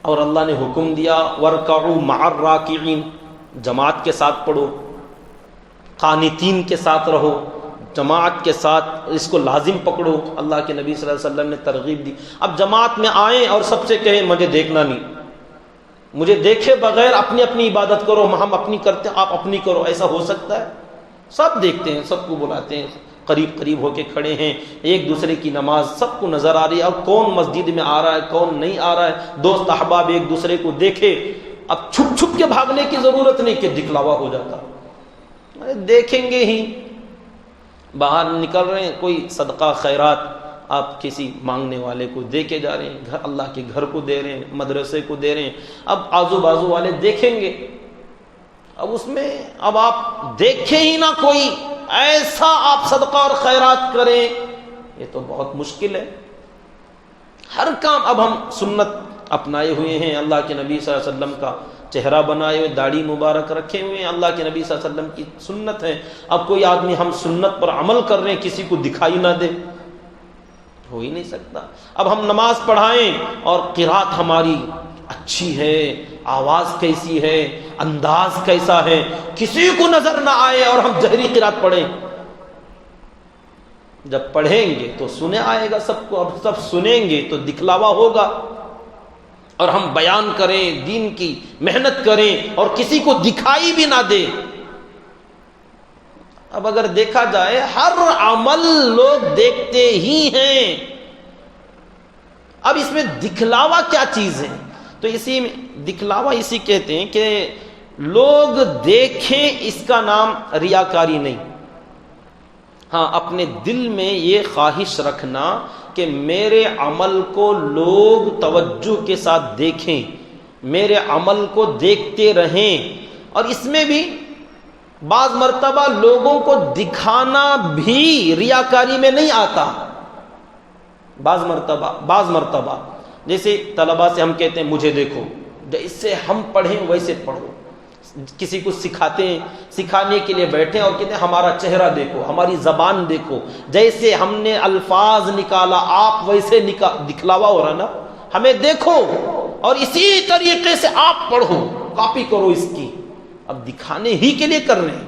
اور اللہ نے حکم دیا وَارْكَعُوا مَعَ الرَّاكِعِينَ، جماعت کے ساتھ پڑھو، قانتین کے ساتھ رہو، جماعت کے ساتھ اس کو لازم پکڑو، اللہ کے نبی صلی اللہ علیہ وسلم نے ترغیب دی۔ اب جماعت میں آئیں اور سب سے کہیں مجھے دیکھنا نہیں، مجھے دیکھے بغیر اپنی اپنی عبادت کرو، ہم اپنی کرتے ہیں آپ اپنی کرو، ایسا ہو سکتا ہے؟ سب دیکھتے ہیں، سب کو بلاتے ہیں، قریب قریب ہو کے کھڑے ہیں، ایک دوسرے کی نماز سب کو نظر آ رہی ہے، اب کون مسجد میں آ رہا ہے کون نہیں آ رہا ہے، دوست احباب ایک دوسرے کو دیکھے۔ اب چھپ چھپ کے بھاگنے کی ضرورت نہیں کہ دکھلاوا ہو جاتا، دیکھیں گے ہی۔ باہر نکل رہے ہیں، کوئی صدقہ خیرات آپ کسی مانگنے والے کو دے کے جا رہے ہیں، اللہ کے گھر کو دے رہے ہیں، مدرسے کو دے رہے ہیں، اب آزو بازو والے دیکھیں گے، اب اس میں اب آپ دیکھیں ہی نہ کوئی، ایسا آپ صدقہ اور خیرات کریں، یہ تو بہت مشکل ہے۔ ہر کام اب ہم سنت اپنائے ہوئے ہیں، اللہ کے نبی صلی اللہ علیہ وسلم کا چہرہ بنائے ہوئے، داڑھی مبارک رکھے ہوئے ہیں، اللہ کے نبی صلی اللہ علیہ وسلم کی سنت ہے۔ اب کوئی آدمی ہم سنت پر عمل کر رہے ہیں کسی کو دکھائی نہ دے، ہو ہی نہیں سکتا۔ اب ہم نماز پڑھائیں اور قرات ہماری اچھی ہے، آواز کیسی ہے، انداز کیسا ہے، کسی کو نظر نہ آئے اور ہم جہری قرات پڑھیں، جب پڑھیں گے تو سنے آئے گا سب کو، اور سب سنیں گے تو دکھلاوا ہوگا، اور ہم بیان کریں، دین کی محنت کریں اور کسی کو دکھائی بھی نہ دے۔ اب اگر دیکھا جائے ہر عمل لوگ دیکھتے ہی ہیں، اب اس میں دکھلاوا کیا چیز ہے؟ تو اسی میں دکھلاوا اسی کہتے ہیں کہ لوگ دیکھیں، اس کا نام ریاکاری نہیں۔ ہاں، اپنے دل میں یہ خواہش رکھنا کہ میرے عمل کو لوگ توجہ کے ساتھ دیکھیں، میرے عمل کو دیکھتے رہیں، اور اس میں بھی بعض مرتبہ لوگوں کو دکھانا بھی ریاکاری میں نہیں آتا۔ بعض مرتبہ جیسے طلباء سے ہم کہتے ہیں مجھے دیکھو، جیسے ہم پڑھیں ویسے پڑھو، کسی کو سکھاتے ہیں، سکھانے کے لیے بیٹھے اور کہتے ہیں ہمارا چہرہ دیکھو، ہماری زبان دیکھو، جیسے ہم نے الفاظ نکالا آپ ویسے دکھلاوا ہو رہا نا، ہمیں دیکھو اور اسی طریقے سے آپ پڑھو، کاپی کرو اس کی۔ اب دکھانے ہی کے لیے کر رہے ہیں،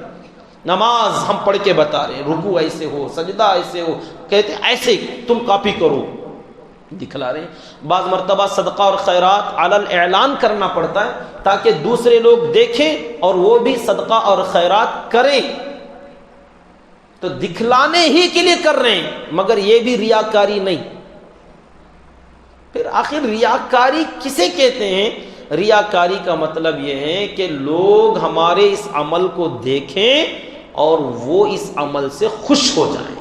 نماز ہم پڑھ کے بتا رہے ہیں، رکوع ایسے ہو، سجدہ ایسے ہو، کہتے ہیں ایسے تم کاپی کرو، دکھلا رہے ہیں۔ بعض مرتبہ صدقہ اور خیرات علی الاعلان کرنا پڑتا ہے تاکہ دوسرے لوگ دیکھیں اور وہ بھی صدقہ اور خیرات کریں، تو دکھلانے ہی کے لیے کر رہے ہیں، مگر یہ بھی ریاکاری نہیں۔ پھر آخر ریاکاری کسے کہتے ہیں؟ ریاکاری کا مطلب یہ ہے کہ لوگ ہمارے اس عمل کو دیکھیں اور وہ اس عمل سے خوش ہو جائیں،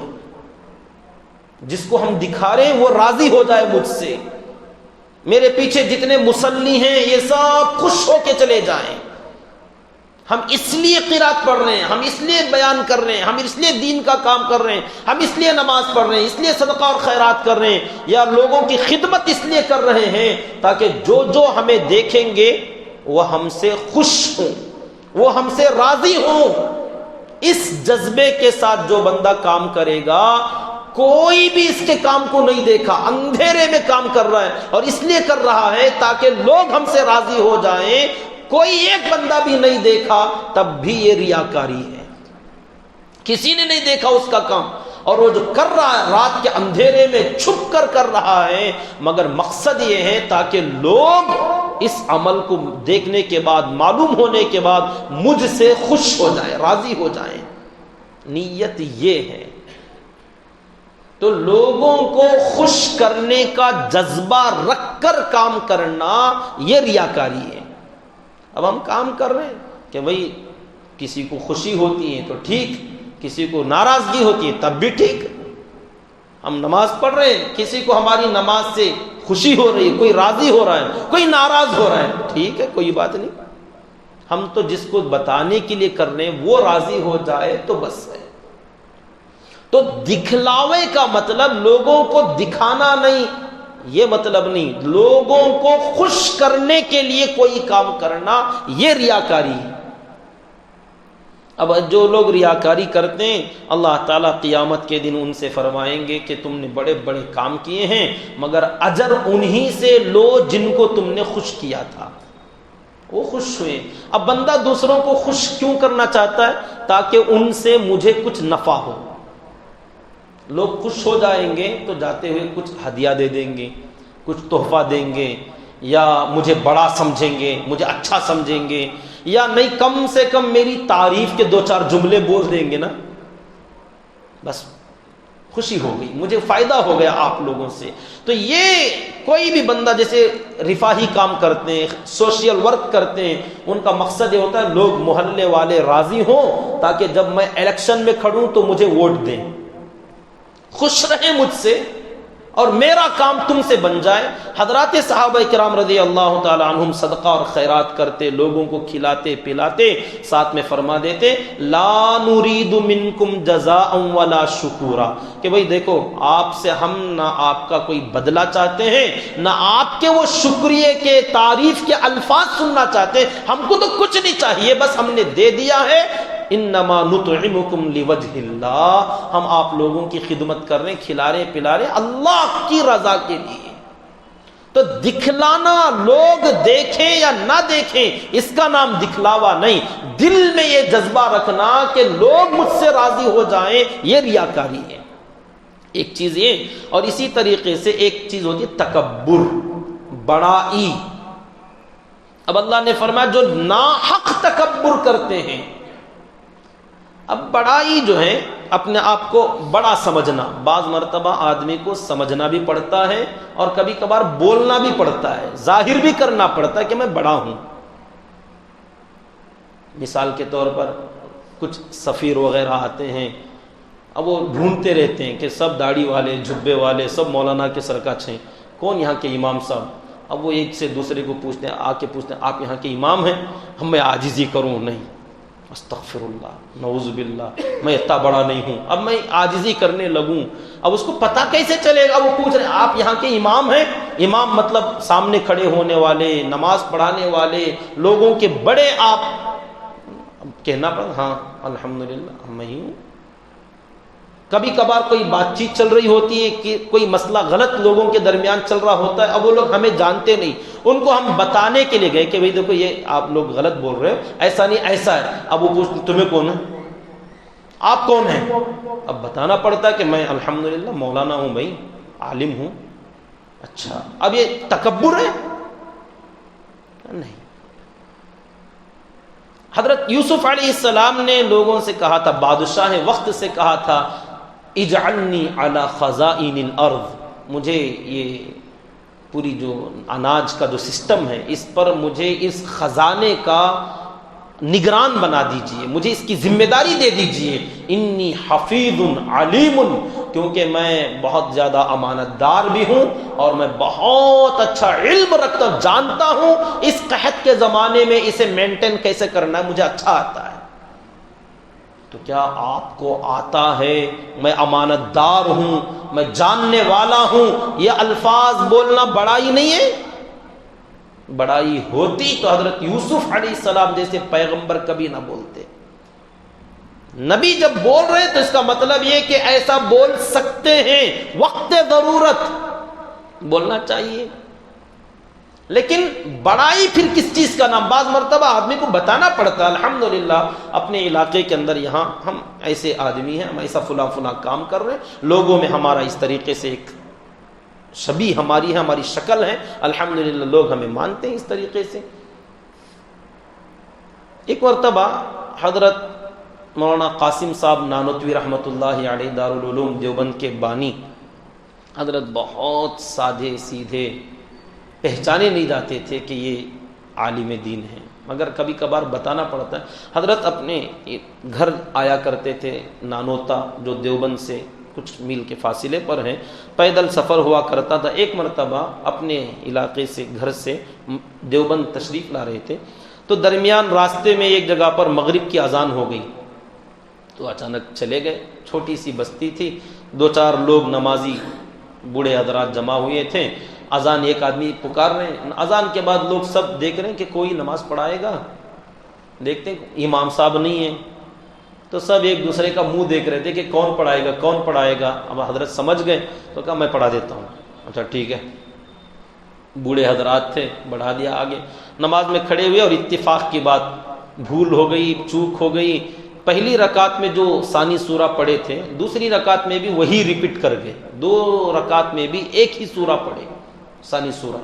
جس کو ہم دکھا رہے ہیں وہ راضی ہو جائے مجھ سے، میرے پیچھے جتنے مصلی ہیں یہ سب خوش ہو کے چلے جائیں، ہم اس لیے قرات پڑھ رہے ہیں، ہم اس لیے بیان کر رہے ہیں، ہم اس لیے دین کا کام کر رہے ہیں، ہم اس لیے نماز پڑھ رہے ہیں، اس لیے صدقہ اور خیرات کر رہے ہیں، یا لوگوں کی خدمت اس لیے کر رہے ہیں تاکہ جو جو ہمیں دیکھیں گے وہ ہم سے خوش ہوں، وہ ہم سے راضی ہوں۔ اس جذبے کے ساتھ جو بندہ کام کرے گا، کوئی بھی اس کے کام کو نہیں دیکھا، اندھیرے میں کام کر رہا ہے اور اس لیے کر رہا ہے تاکہ لوگ ہم سے راضی ہو جائیں، کوئی ایک بندہ بھی نہیں دیکھا، تب بھی یہ ریاکاری ہے، کسی نے نہیں دیکھا اس کا کام۔ اور وہ جو کر رہا ہے رات کے اندھیرے میں چھپ کر رہا ہے، مگر مقصد یہ ہے تاکہ لوگ اس عمل کو دیکھنے کے بعد، معلوم ہونے کے بعد مجھ سے خوش ہو جائیں، راضی ہو جائیں، نیت یہ ہے۔ تو لوگوں کو خوش کرنے کا جذبہ رکھ کر کام کرنا یہ ریاکاری ہے۔ اب ہم کام کر رہے ہیں کہ بھئی کسی کو خوشی ہوتی ہے تو ٹھیک، کسی کو ناراضگی ہوتی ہے تب بھی ٹھیک۔ ہم نماز پڑھ رہے ہیں، کسی کو ہماری نماز سے خوشی ہو رہی ہے، کوئی راضی ہو رہا ہے، کوئی ناراض ہو رہا ہے، ٹھیک ہے، کوئی بات نہیں۔ ہم تو جس کو بتانے کے لیے کر رہے ہیں وہ راضی ہو جائے تو بس ہے۔ تو دکھلاوے کا مطلب لوگوں کو دکھانا نہیں، یہ مطلب نہیں، لوگوں کو خوش کرنے کے لیے کوئی کام کرنا یہ ریاکاری ہے۔ اب جو لوگ ریاکاری کرتے ہیں اللہ تعالیٰ قیامت کے دن ان سے فرمائیں گے کہ تم نے بڑے بڑے کام کیے ہیں مگر اجر انہی سے لو جن کو تم نے خوش کیا تھا، وہ خوش ہوئے۔ اب بندہ دوسروں کو خوش کیوں کرنا چاہتا ہے؟ تاکہ ان سے مجھے کچھ نفع ہو۔ لوگ خوش ہو جائیں گے تو جاتے ہوئے کچھ ہدیہ دے دیں گے، کچھ تحفہ دیں گے، یا مجھے بڑا سمجھیں گے، مجھے اچھا سمجھیں گے، یا نہیں کم سے کم میری تعریف کے 2-4 جملے بول دیں گے نا، بس خوشی ہو گئی، مجھے فائدہ ہو گیا آپ لوگوں سے۔ تو یہ کوئی بھی بندہ جیسے رفاہی کام کرتے ہیں، سوشل ورک کرتے ہیں، ان کا مقصد یہ ہوتا ہے لوگ محلے والے راضی ہوں تاکہ جب میں الیکشن میں کھڑوں تو مجھے ووٹ دیں، خوش رہیں مجھ سے اور میرا کام تم سے بن جائے۔ حضرات صحابہ کرام رضی اللہ تعالی عنہم صدقہ اور خیرات کرتے، لوگوں کو کھلاتے پلاتے، ساتھ میں فرما دیتے لا نرید منکم جزاء ولا شکورا، کہ بھئی دیکھو آپ سے ہم نہ آپ کا کوئی بدلہ چاہتے ہیں، نہ آپ کے وہ شکریہ کے تعریف کے الفاظ سننا چاہتے ہیں، ہم کو تو کچھ نہیں چاہیے، بس ہم نے دے دیا ہے، انما نطعمکم لوجہ اللہ، ہم آپ لوگوں کی خدمت کر رہے ہیں، کھلا رہے پلا رہے اللہ کی رضا کے لیے۔ تو دکھلانا، لوگ دیکھیں یا نہ دیکھیں، اس کا نام دکھلاوا نہیں، دل میں یہ جذبہ رکھنا کہ لوگ مجھ سے راضی ہو جائیں، یہ ریاکاری ہے۔ ایک چیز یہ، اور اسی طریقے سے ایک چیز ہوتی ہے تکبر، بڑائی۔ اب اللہ نے فرمایا جو ناحق تکبر کرتے ہیں، اب بڑائی جو ہے اپنے آپ کو بڑا سمجھنا، بعض مرتبہ آدمی کو سمجھنا بھی پڑتا ہے اور کبھی کبھار بولنا بھی پڑتا ہے، ظاہر بھی کرنا پڑتا ہے کہ میں بڑا ہوں۔ مثال کے طور پر کچھ سفیر وغیرہ آتے ہیں، اب وہ ڈھونڈتے رہتے ہیں کہ سب داڑھی والے، جھبے والے، سب مولانا کے سرکش ہیں، کون یہاں کے امام صاحب؟ اب وہ ایک سے دوسرے کو پوچھتے ہیں، آ کے پوچھتے ہیں آپ یہاں کے امام ہیں؟ ہم میں عاجزی کروں؟ نہیں، استغفر اللہ، نعوذ باللہ، میں اتنا بڑا نہیں ہوں، اب میں عاجزی کرنے لگوں۔ اب اس کو پتہ کیسے چلے گا؟ وہ پوچھ رہے ہیں آپ یہاں کے امام ہیں؟ امام مطلب سامنے کھڑے ہونے والے، نماز پڑھانے والے، لوگوں کے بڑے۔ آپ کہنا پڑا ہاں الحمدللہ میں ہی ہوں۔ کبھی کبھار کوئی بات چیت چل رہی ہوتی ہے کہ کوئی مسئلہ غلط لوگوں کے درمیان چل رہا ہوتا ہے، اب وہ لوگ ہمیں جانتے نہیں، ان کو ہم بتانے کے لیے گئے کہ بھئی دیکھو یہ آپ لوگ غلط بول رہے ہو، ایسا نہیں ایسا ہے۔ اب وہ پوچھتے تمہیں کون ہے؟ آپ کون ہیں؟ اب بتانا پڑتا ہے کہ میں الحمدللہ مولانا ہوں، بھائی عالم ہوں۔ اچھا، اب یہ تکبر ہے؟ نہیں۔ حضرت یوسف علیہ السلام نے لوگوں سے کہا تھا، بادشاہ وقت سے کہا تھا اجعلنی علی خزائن الارض، مجھے یہ پوری جو اناج کا جو سسٹم ہے اس پر مجھے اس خزانے کا نگران بنا دیجئے، مجھے اس کی ذمہ داری دے دیجئے۔ انی حفیظ علیم، کیونکہ میں بہت زیادہ امانت دار بھی ہوں اور میں بہت اچھا علم رکھتا ہوں، جانتا ہوں اس قحط کے زمانے میں اسے مینٹین کیسے کرنا ہے، مجھے اچھا آتا ہے۔ تو کیا آپ کو آتا ہے میں امانت دار ہوں، میں جاننے والا ہوں، یہ الفاظ بولنا بڑائی نہیں ہے؟ بڑائی ہوتی تو حضرت یوسف علیہ السلام جیسے پیغمبر کبھی نہ بولتے۔ نبی جب بول رہے تو اس کا مطلب یہ کہ ایسا بول سکتے ہیں، وقت ضرورت بولنا چاہیے۔ لیکن بڑائی پھر کس چیز کا نام؟ بعض مرتبہ آدمی کو بتانا پڑتا ہے الحمدللہ اپنے علاقے کے اندر یہاں ہم ایسے آدمی ہیں، ہم ایسا فلاں فلاں کام کر رہے ہیں، لوگوں میں ہمارا اس طریقے سے ایک شبیہ ہماری ہے، ہماری شکل ہے، الحمدللہ لوگ ہمیں مانتے ہیں اس طریقے سے۔ ایک مرتبہ حضرت مولانا قاسم صاحب نانوتوی رحمۃ اللہ علیہ دارالعلوم دیوبند کے بانی، حضرت بہت سادے سیدھے، پہچانے نہیں جاتے تھے کہ یہ عالم دین ہیں، مگر کبھی کبھار بتانا پڑتا ہے۔ حضرت اپنے گھر آیا کرتے تھے نانوتا، جو دیوبند سے کچھ میل کے فاصلے پر ہیں، پیدل سفر ہوا کرتا تھا۔ ایک مرتبہ اپنے علاقے سے، گھر سے دیوبند تشریف لا رہے تھے، تو درمیان راستے میں ایک جگہ پر مغرب کی اذان ہو گئی، تو اچانک چلے گئے۔ چھوٹی سی بستی تھی، 2-4 لوگ نمازی بوڑھے حضرات جمع ہوئے تھے، اذان ایک آدمی پکار رہے ہیں، اذان کے بعد لوگ سب دیکھ رہے ہیں کہ کوئی نماز پڑھائے گا، دیکھتے ہیں امام صاحب نہیں ہیں، تو سب ایک دوسرے کا منہ دیکھ رہے تھے کہ کون پڑھائے گا کون پڑھائے گا۔ اب حضرت سمجھ گئے تو کہا میں پڑھا دیتا ہوں۔ اچھا ٹھیک ہے، بوڑھے حضرات تھے، بڑھا دیا آگے۔ نماز میں کھڑے ہوئے اور اتفاق کی بات، بھول ہو گئی، چوک ہو گئی، پہلی رکعت میں جو ثانی سورہ پڑھے تھے دوسری رکعت میں بھی وہی ریپیٹ کر گئے، 2 رکعت میں بھی ایک ہی سورہ پڑھے، ثانی سورہ۔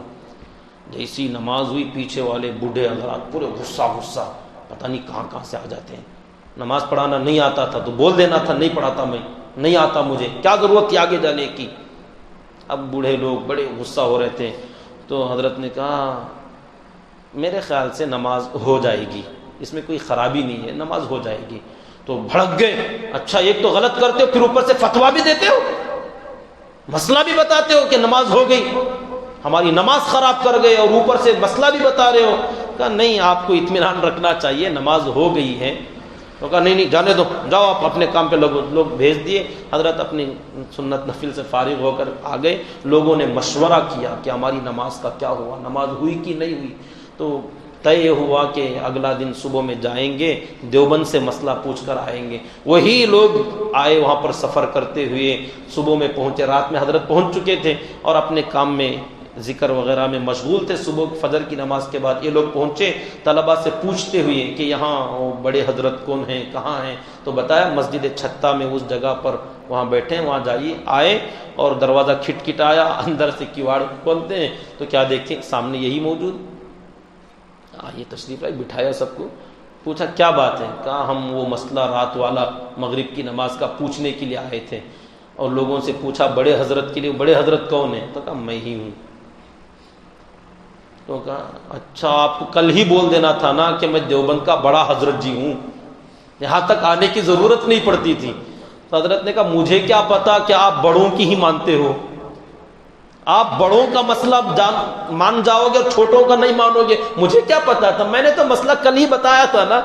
جیسی نماز ہوئی پیچھے والے بوڑھے حضرات پورے غصہ، پتہ نہیں کہاں کہاں سے آ جاتے ہیں۔ نماز پڑھانا نہیں آتا تھا تو بول دینا تھا نہیں پڑھاتا، میں نہیں آتا، مجھے کیا ضرورت تھی آگے جانے کی۔ اب بوڑھے لوگ بڑے غصہ ہو رہے تھے، تو حضرت نے کہا میرے خیال سے نماز ہو جائے گی، اس میں کوئی خرابی نہیں ہے، نماز ہو جائے گی۔ تو بھڑک گئے، اچھا ایک تو غلط کرتے ہو، پھر اوپر سے فتویٰ بھی دیتے ہو، مسئلہ بھی بتاتے ہو کہ نماز ہو گئی، ہماری نماز خراب کر گئے، اور اوپر سے مسئلہ بھی بتا رہے ہو۔ کہا نہیں، آپ کو اطمینان رکھنا چاہیے، نماز ہو گئی ہے۔ تو کہا نہیں جانے دو، جاؤ آپ اپنے کام پہ لگو۔ لوگ بھیج دیے، حضرت اپنی سنت نفل سے فارغ ہو کر آ گئے۔ لوگوں نے مشورہ کیا کہ ہماری نماز کا کیا ہوا، نماز ہوئی کہ نہیں ہوئی۔ تو طے ہوا کہ اگلا دن صبح میں جائیں گے، دیوبند سے مسئلہ پوچھ کر آئیں گے۔ وہی لوگ آئے، وہاں پر سفر کرتے ہوئے صبح میں پہنچے، رات میں حضرت پہنچ چکے تھے اور اپنے کام میں ذکر وغیرہ میں مشغول تھے۔ صبح فجر کی نماز کے بعد یہ لوگ پہنچے، طلباء سے پوچھتے ہوئے کہ یہاں وہ بڑے حضرت کون ہیں، کہاں ہیں؟ تو بتایا مسجد چھتہ میں اس جگہ پر وہاں بیٹھے ہیں، وہاں جائیے۔ آئے اور دروازہ کھٹکھٹایا، اندر سے کیواڑ کھولتے ہیں تو کیا دیکھیں سامنے یہی موجود۔ یہ تشریف لائے، بٹھایا سب کو، پوچھا کیا بات ہے؟ کہا ہم وہ مسئلہ رات والا مغرب کی نماز کا پوچھنے کے لیے آئے تھے، اور لوگوں سے پوچھا بڑے حضرت کے لیے، بڑے حضرت کون ہیں؟ تو کہا میں ہی ہوں۔ تو کہا اچھا آپ کو کل ہی بول دینا تھا نا کہ میں دیوبند کا بڑا حضرت جی ہوں، یہاں تک آنے کی ضرورت نہیں پڑتی تھی۔ تو حضرت نے کہا مجھے کیا پتا کہ آپ بڑوں کی ہی مانتے ہو، آپ بڑوں کا مسئلہ مان جاؤ گے اور چھوٹوں کا نہیں مانو گے، مجھے کیا پتا تھا، میں نے تو مسئلہ کل ہی بتایا تھا نا۔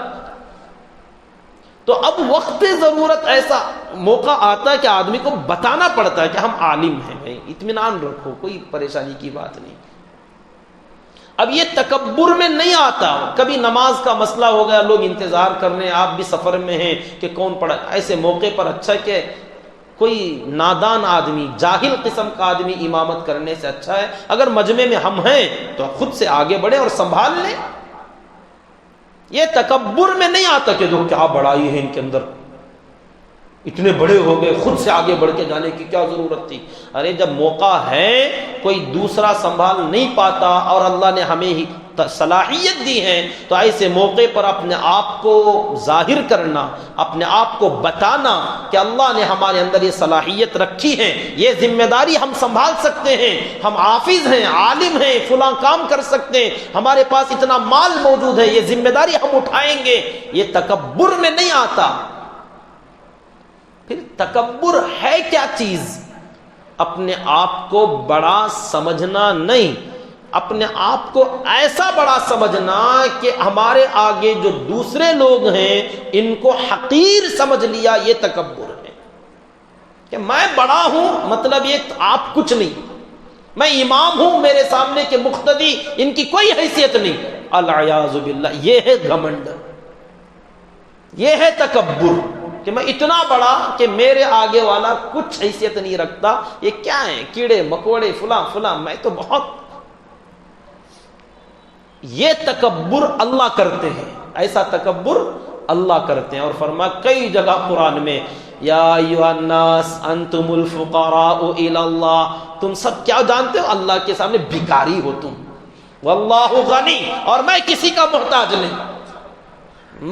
تو اب وقت ضرورت ایسا موقع آتا ہے کہ آدمی کو بتانا پڑتا ہے کہ ہم عالم ہیں، بھائی اطمینان رکھو، کوئی پریشانی کی بات نہیں۔ اب یہ تکبر میں نہیں آتا، کبھی نماز کا مسئلہ ہو گیا، لوگ انتظار کر رہے ہیں، آپ بھی سفر میں ہیں کہ کون پڑھا، ایسے موقع پر اچھا کہ کوئی نادان آدمی، جاہل قسم کا آدمی امامت کرنے سے اچھا ہے اگر مجمع میں ہم ہیں تو خود سے آگے بڑھے اور سنبھال لیں۔ یہ تکبر میں نہیں آتا کہ جو کیا بڑائی ہے ان کے اندر، اتنے بڑے ہو گئے، خود سے آگے بڑھ کے جانے کی کیا ضرورت تھی۔ ارے جب موقع ہے، کوئی دوسرا سنبھال نہیں پاتا اور اللہ نے ہمیں ہی صلاحیت دی ہے، تو ایسے موقع پر اپنے آپ کو ظاہر کرنا، اپنے آپ کو بتانا کہ اللہ نے ہمارے اندر یہ صلاحیت رکھی ہے، یہ ذمہ داری ہم سنبھال سکتے ہیں، ہم حافظ ہیں، عالم ہیں، فلاں کام کر سکتے ہیں، ہمارے پاس اتنا مال موجود ہے، یہ ذمہ داری ہم اٹھائیں گے۔ یہ تکبر میں نہیں آتا۔ پھر تکبر ہے کیا چیز؟ اپنے آپ کو بڑا سمجھنا نہیں، اپنے آپ کو ایسا بڑا سمجھنا کہ ہمارے آگے جو دوسرے لوگ ہیں ان کو حقیر سمجھ لیا، یہ تکبر ہے۔ کہ میں بڑا ہوں مطلب یہ آپ کچھ نہیں، میں امام ہوں، میرے سامنے کے مقتدی ان کی کوئی حیثیت نہیں، العیاذ باللہ۔ یہ ہے گھمنڈ، یہ ہے تکبر کہ میں اتنا بڑا کہ میرے آگے والا کچھ حیثیت نہیں رکھتا۔ یہ کیا ہے؟ کیڑے مکوڑے فلاں فلاں، میں تو بہت۔ یہ تکبر اللہ کرتے ہیں، ایسا تکبر اللہ کرتے ہیں. اور فرمایا کئی جگہ قرآن میں یا ایھا الناس انتم الفقراء الی اللہ، تم سب کیا جانتے ہو؟ اللہ کے سامنے بھکاری ہو تم. واللہ غنی، اور میں کسی کا محتاج نہیں،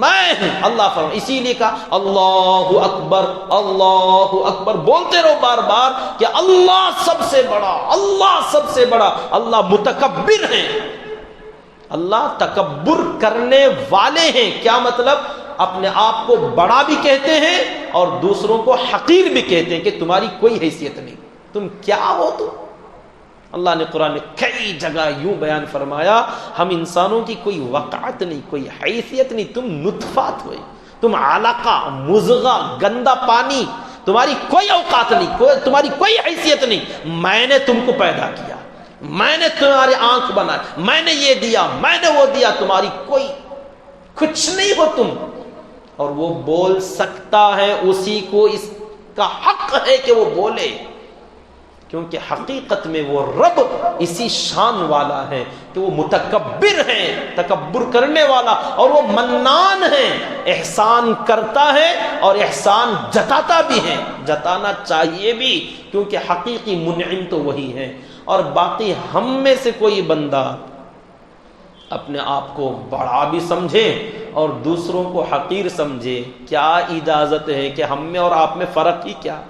میں ہوں. اللہ فرمایا، اسی لیے کہا اللہ اکبر اللہ اکبر، بولتے رہو بار بار کہ اللہ سب سے بڑا، اللہ سب سے بڑا. اللہ متکبر ہیں، اللہ تکبر کرنے والے ہیں. کیا مطلب؟ اپنے آپ کو بڑا بھی کہتے ہیں اور دوسروں کو حقیر بھی کہتے ہیں کہ تمہاری کوئی حیثیت نہیں، تم کیا ہو تم. اللہ نے قرآن میں کئی جگہ یوں بیان فرمایا، ہم انسانوں کی کوئی وقعت نہیں، کوئی حیثیت نہیں، تم نطفات ہوئے، تم علقہ، مضغہ، گندا پانی، تمہاری کوئی اوقات نہیں، تمہاری کوئی حیثیت نہیں. میں نے تم کو پیدا کیا، میں نے تمہاری آنکھ بنائی، میں نے یہ دیا، میں نے وہ دیا، تمہاری کوئی کچھ نہیں ہو تم. اور وہ بول سکتا ہے، اسی کو اس کا حق ہے کہ وہ بولے، کیونکہ حقیقت میں وہ رب اسی شان والا ہے کہ وہ متکبر ہیں، تکبر کرنے والا، اور وہ منان ہے، احسان کرتا ہے اور احسان جتاتا بھی ہے، جتانا چاہیے بھی، کیونکہ حقیقی منعم تو وہی ہے. اور باقی ہم میں سے کوئی بندہ اپنے آپ کو بڑا بھی سمجھے اور دوسروں کو حقیر سمجھے، کیا اجازت ہے کہ ہم میں اور آپ میں فرق ہی کیا؟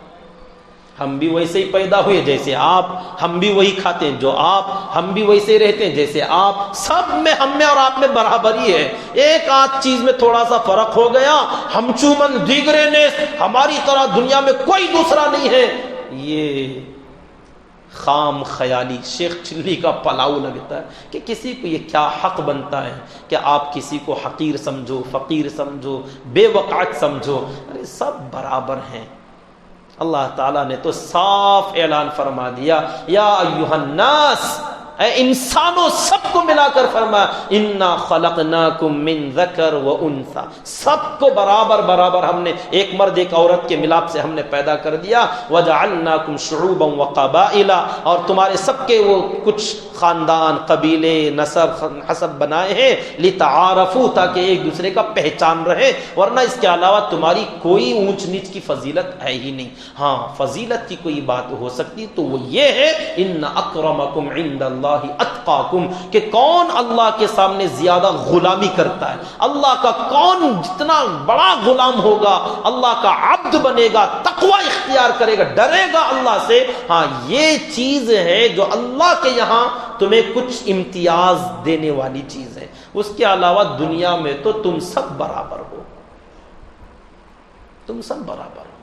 ہم بھی ویسے ہی پیدا ہوئے جیسے آپ، ہم بھی وہی کھاتے ہیں جو آپ، ہم بھی ویسے رہتے ہیں جیسے آپ، سب میں ہم میں اور آپ میں برابری ہے. ایک آدھ چیز میں تھوڑا سا فرق ہو گیا، ہم چومن دیگرے نیس، ہماری طرح دنیا میں کوئی دوسرا نہیں ہے، یہ خام خیالی شیخ چلی کا پلاؤ لگتا ہے کہ کسی کو یہ کیا حق بنتا ہے کہ آپ کسی کو حقیر سمجھو، فقیر سمجھو، بے وقعت سمجھو. ارے سب برابر ہیں. اللہ تعالیٰ نے تو صاف اعلان فرما دیا، یا ایھا الناس، اے انسانوں، سب کو ملا کر فرمایا انا خلقناکم من ذکر و انثی، سب کو برابر برابر ہم نے ایک مرد ایک عورت کے ملاپ سے ہم نے پیدا کر دیا. وجعلناکم شعوبا وقبائل، اور تمہارے سب کے وہ کچھ خاندان، قبیلے، نسب، حسب بنائے ہیں لتعارفوا، تاکہ ایک دوسرے کا پہچان رہے، ورنہ اس کے علاوہ تمہاری کوئی اونچ نیچ کی فضیلت ہے ہی نہیں. ہاں فضیلت کی کوئی بات ہو سکتی تو وہ یہ ہے ان اکرمکم عند اللہ اتقاکم، کہ کون اللہ کے سامنے زیادہ غلامی کرتا ہے، اللہ کا کون جتنا بڑا غلام ہوگا، اللہ کا عبد بنے گا، تقوی اختیار کرے گا، ڈرے گا اللہ سے. ہاں یہ چیز ہے جو اللہ کے یہاں تمہیں کچھ امتیاز دینے والی چیز ہے. اس کے علاوہ دنیا میں تو تم سب برابر ہو، تم سب برابر ہو.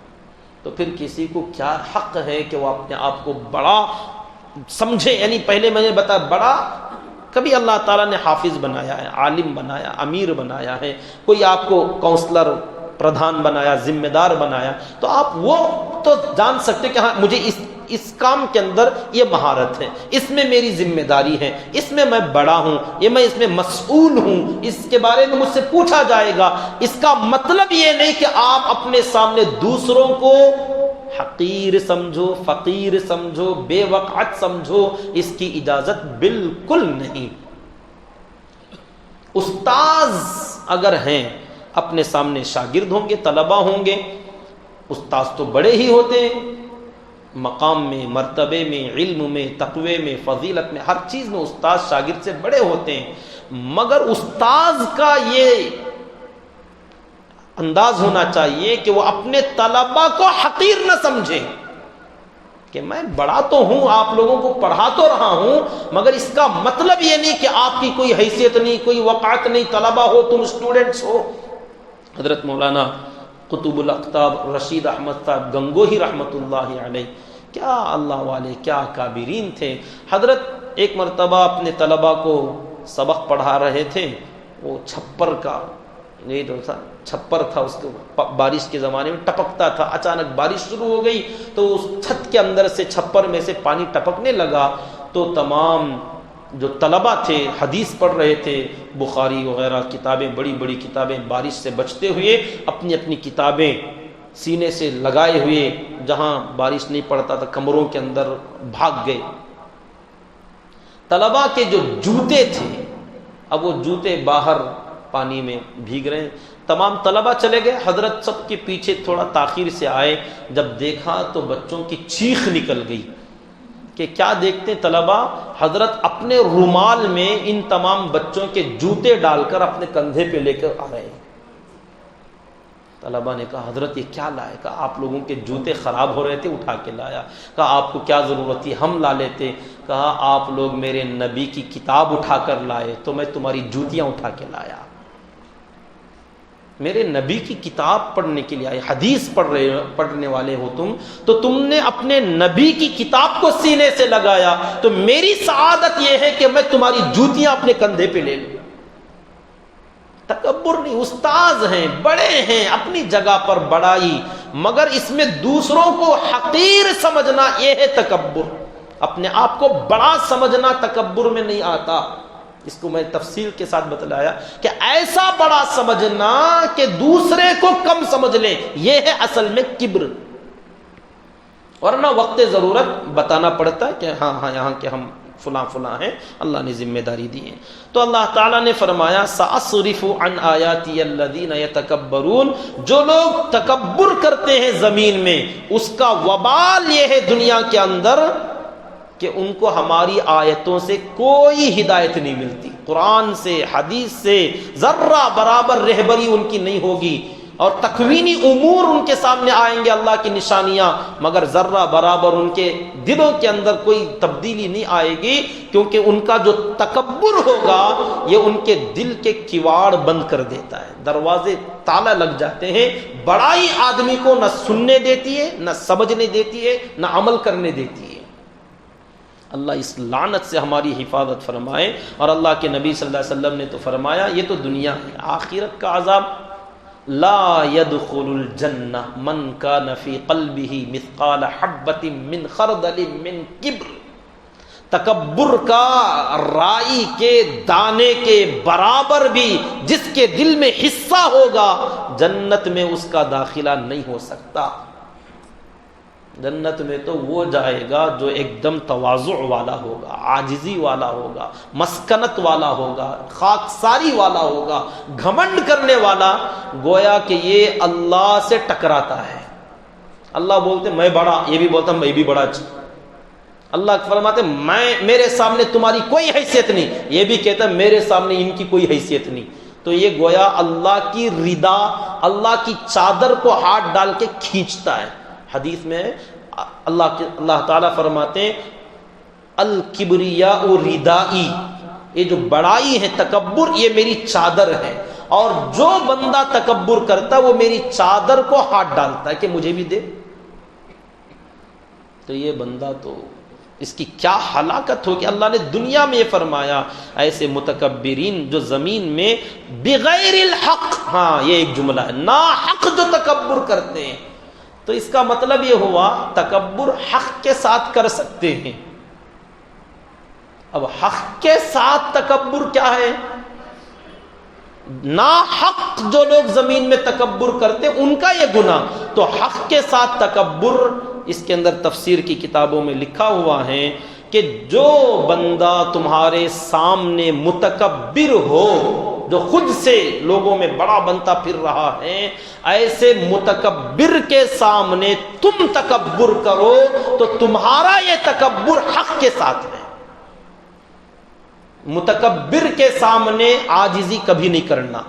تو پھر کسی کو کیا حق ہے کہ وہ اپنے آپ کو بڑا سمجھے؟ یعنی پہلے میں نے بتایا بڑا، کبھی اللہ تعالیٰ نے حافظ بنایا ہے، عالم بنایا، امیر بنایا ہے، کوئی آپ کو کونسلر، پردھان بنایا، ذمہ دار بنایا، تو آپ وہ تو جان سکتے کہ ہاں مجھے اس کام کے اندر یہ مہارت ہے، اس میں میری ذمہ داری ہے، اس میں میں بڑا ہوں، یہ میں اس میں مسئول ہوں، اس کے بارے میں مجھ سے پوچھا جائے گا. اس کا مطلب یہ نہیں کہ آپ اپنے سامنے دوسروں کو حقیر سمجھو، فقیر سمجھو، بے وقعت سمجھو، اس کی اجازت بالکل نہیں. استاذ اگر ہیں، اپنے سامنے شاگرد ہوں گے، طلبہ ہوں گے، استاذ تو بڑے ہی ہوتے ہیں، مقام میں، مرتبے میں، علم میں، تقوی میں، فضیلت میں، ہر چیز میں استاذ شاگرد سے بڑے ہوتے ہیں. مگر استاذ کا یہ انداز ہونا چاہیے کہ وہ اپنے طلبہ کو حقیر نہ سمجھے کہ میں بڑا تو ہوں، آپ لوگوں کو پڑھا تو رہا ہوں، مگر اس کا مطلب یہ نہیں کہ آپ کی کوئی حیثیت نہیں، کوئی وقعت نہیں، طلبہ ہو، تم اسٹوڈنٹس ہو. حضرت مولانا قطب الاقطاب رشید احمد صاحب گنگوہی رحمۃ اللہ علیہ، کیا اللہ والے، کیا کابرین تھے. حضرت ایک مرتبہ اپنے طلبہ کو سبق پڑھا رہے تھے، وہ چھپر کا، یہ جو تھا چھپر تھا، اس کو بارش کے زمانے میں ٹپکتا تھا، اچانک بارش شروع ہو گئی تو اس چھت کے اندر سے، چھپر میں سے پانی ٹپکنے لگا. تو تمام جو طلبہ تھے، حدیث پڑھ رہے تھے، بخاری وغیرہ کتابیں، بڑی بڑی کتابیں، بارش سے بچتے ہوئے اپنی اپنی کتابیں سینے سے لگائے ہوئے، جہاں بارش نہیں پڑتا تھا کمروں کے اندر بھاگ گئے. طلبہ کے جو جوتے تھے اب وہ جوتے باہر پانی میں بھیگ رہے ہیں. تمام طلبہ چلے گئے, حضرت سب کے پیچھے تھوڑا تاخیر سے آئے. جب دیکھا تو بچوں کی چیخ نکل گئی کہ کیا دیکھتے طلبہ, حضرت اپنے رومال میں ان تمام بچوں کے جوتے ڈال کر اپنے کندھے پہ لے کر آ رہے ہیں. طلبہ نے کہا حضرت یہ کیا لائے؟ کہا آپ لوگوں کے جوتے خراب ہو رہے تھے, اٹھا کے لایا. کہا آپ کو کیا ضرورت تھی؟ ہم لا لیتے. کہا آپ لوگ میرے نبی کی کتاب اٹھا کر لائے تو میں تمہاری جوتیاں اٹھا کے لایا. میرے نبی کی کتاب پڑھنے کے لیے آئے, حدیث پڑھنے والے ہو تم, تو تم نے اپنے نبی کی کتاب کو سینے سے لگایا, تو میری سعادت یہ ہے کہ میں تمہاری جوتیاں اپنے کندھے پہ لے لوں. تکبر نہیں, استاذ ہیں, بڑے ہیں, اپنی جگہ پر بڑائی, مگر اس میں دوسروں کو حقیر سمجھنا یہ ہے تکبر. اپنے آپ کو بڑا سمجھنا تکبر میں نہیں آتا. اس کو میں تفصیل کے ساتھ بتلایا کہ ایسا بڑا سمجھنا کہ دوسرے کو کم سمجھ لیں, یہ ہے اصل میں کبر. ورنہ وقت ضرورت بتانا پڑتا ہے کہ ہاں یہاں کے ہم فلاں ہیں, اللہ نے ذمہ داری دی ہے. تو اللہ تعالیٰ نے فرمایا سأصرف عن آیاتی الذین یتکبرون, جو لوگ تکبر کرتے ہیں زمین میں, اس کا وبال یہ ہے دنیا کے اندر کہ ان کو ہماری آیتوں سے کوئی ہدایت نہیں ملتی. قرآن سے, حدیث سے ذرہ برابر رہبری ان کی نہیں ہوگی, اور تکوینی امور ان کے سامنے آئیں گے, اللہ کی نشانیاں, مگر ذرہ برابر ان کے دلوں کے اندر کوئی تبدیلی نہیں آئے گی, کیونکہ ان کا جو تکبر ہوگا یہ ان کے دل کے کواڑ بند کر دیتا ہے, دروازے تالا لگ جاتے ہیں. بڑائی آدمی کو نہ سننے دیتی ہے, نہ سمجھنے دیتی ہے, نہ عمل کرنے دیتی ہے. اللہ اس لعنت سے ہماری حفاظت فرمائے. اور اللہ کے نبی صلی اللہ علیہ وسلم نے تو فرمایا یہ تو دنیا ہے, آخرت کا عذاب, لا يدخل الجنہ من کان فی قلبہ مثقال حبۃ من خردل من کبر. تکبر کا رائی کے دانے کے برابر بھی جس کے دل میں حصہ ہوگا, جنت میں اس کا داخلہ نہیں ہو سکتا. جنت میں تو وہ جائے گا جو ایک دم تواضع والا ہوگا, عاجزی والا ہوگا, مسکنت والا ہوگا, خاکساری والا ہوگا, گھمنڈ کرنے والا, گویا کہ یہ اللہ سے ٹکراتا ہے. اللہ بولتے میں بڑا, یہ بھی بولتا میں بھی بڑا. اللہ فرماتے میرے سامنے تمہاری کوئی حیثیت نہیں, یہ بھی کہتا میرے سامنے ان کی کوئی حیثیت نہیں. تو یہ گویا اللہ کی ردا, اللہ کی چادر کو ہاتھ ڈال کے کھینچتا ہے. حدیث میں اللہ تعالیٰ فرماتے ہیں الکبریاء ردائی, یہ جو بڑائی ہے تکبر یہ میری چادر ہے, اور جو بندہ تکبر کرتا ہے وہ میری چادر کو ہاتھ ڈالتا ہے کہ مجھے بھی دے. تو یہ بندہ تو اس کی کیا ہلاکت ہوگی. اللہ نے دنیا میں یہ فرمایا ایسے متکبرین جو زمین میں بغیر الحق, ہاں یہ ایک جملہ ہے, نا حق جو تکبر کرتے ہیں. تو اس کا مطلب یہ ہوا تکبر حق کے ساتھ کر سکتے ہیں. اب حق کے ساتھ تکبر کیا ہے؟ نا حق جو لوگ زمین میں تکبر کرتے ان کا یہ گناہ. تو حق کے ساتھ تکبر, اس کے اندر تفسیر کی کتابوں میں لکھا ہوا ہے کہ جو بندہ تمہارے سامنے متکبر ہو, جو خود سے لوگوں میں بڑا بنتا پھر رہا ہے, ایسے متکبر کے سامنے تم تکبر کرو تو تمہارا یہ تکبر حق کے ساتھ ہے. متکبر کے سامنے عاجزی کبھی نہیں کرنا.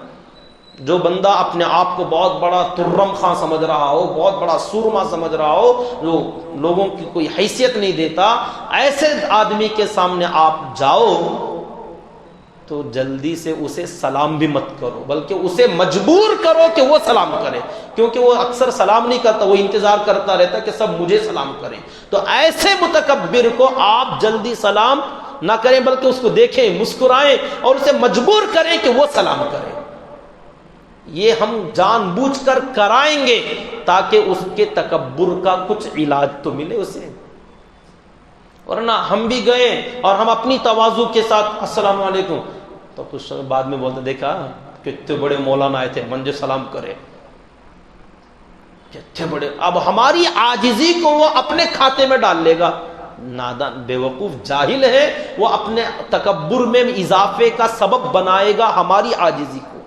جو بندہ اپنے آپ کو بہت بڑا ترم خاں سمجھ رہا ہو, بہت بڑا سورما سمجھ رہا ہو, جو لوگوں کی کوئی حیثیت نہیں دیتا, ایسے آدمی کے سامنے آپ جاؤ تو جلدی سے اسے سلام بھی مت کرو, بلکہ اسے مجبور کرو کہ وہ سلام کرے, کیونکہ وہ اکثر سلام نہیں کرتا, وہ انتظار کرتا رہتا کہ سب مجھے سلام کریں. تو ایسے متکبر کو آپ جلدی سلام نہ کریں, بلکہ اس کو دیکھیں, مسکرائیں اور اسے مجبور کریں کہ وہ سلام کرے. یہ ہم جان بوجھ کر کرائیں گے تاکہ اس کے تکبر کا کچھ علاج تو ملے اسے. ورنہ ہم بھی گئے اور ہم اپنی تواضع کے ساتھ السلام علیکم, تو کچھ بعد میں بولتے دیکھا کتنے بڑے مولانا آئے تھے منجے سلام کرے, کتنے بڑے. اب ہماری عاجزی کو وہ اپنے کھاتے میں ڈال لے گا نادان بیوقوف جاہل ہے وہ اپنے تکبر میں اضافے کا سبب بنائے گا ہماری عاجزی کو.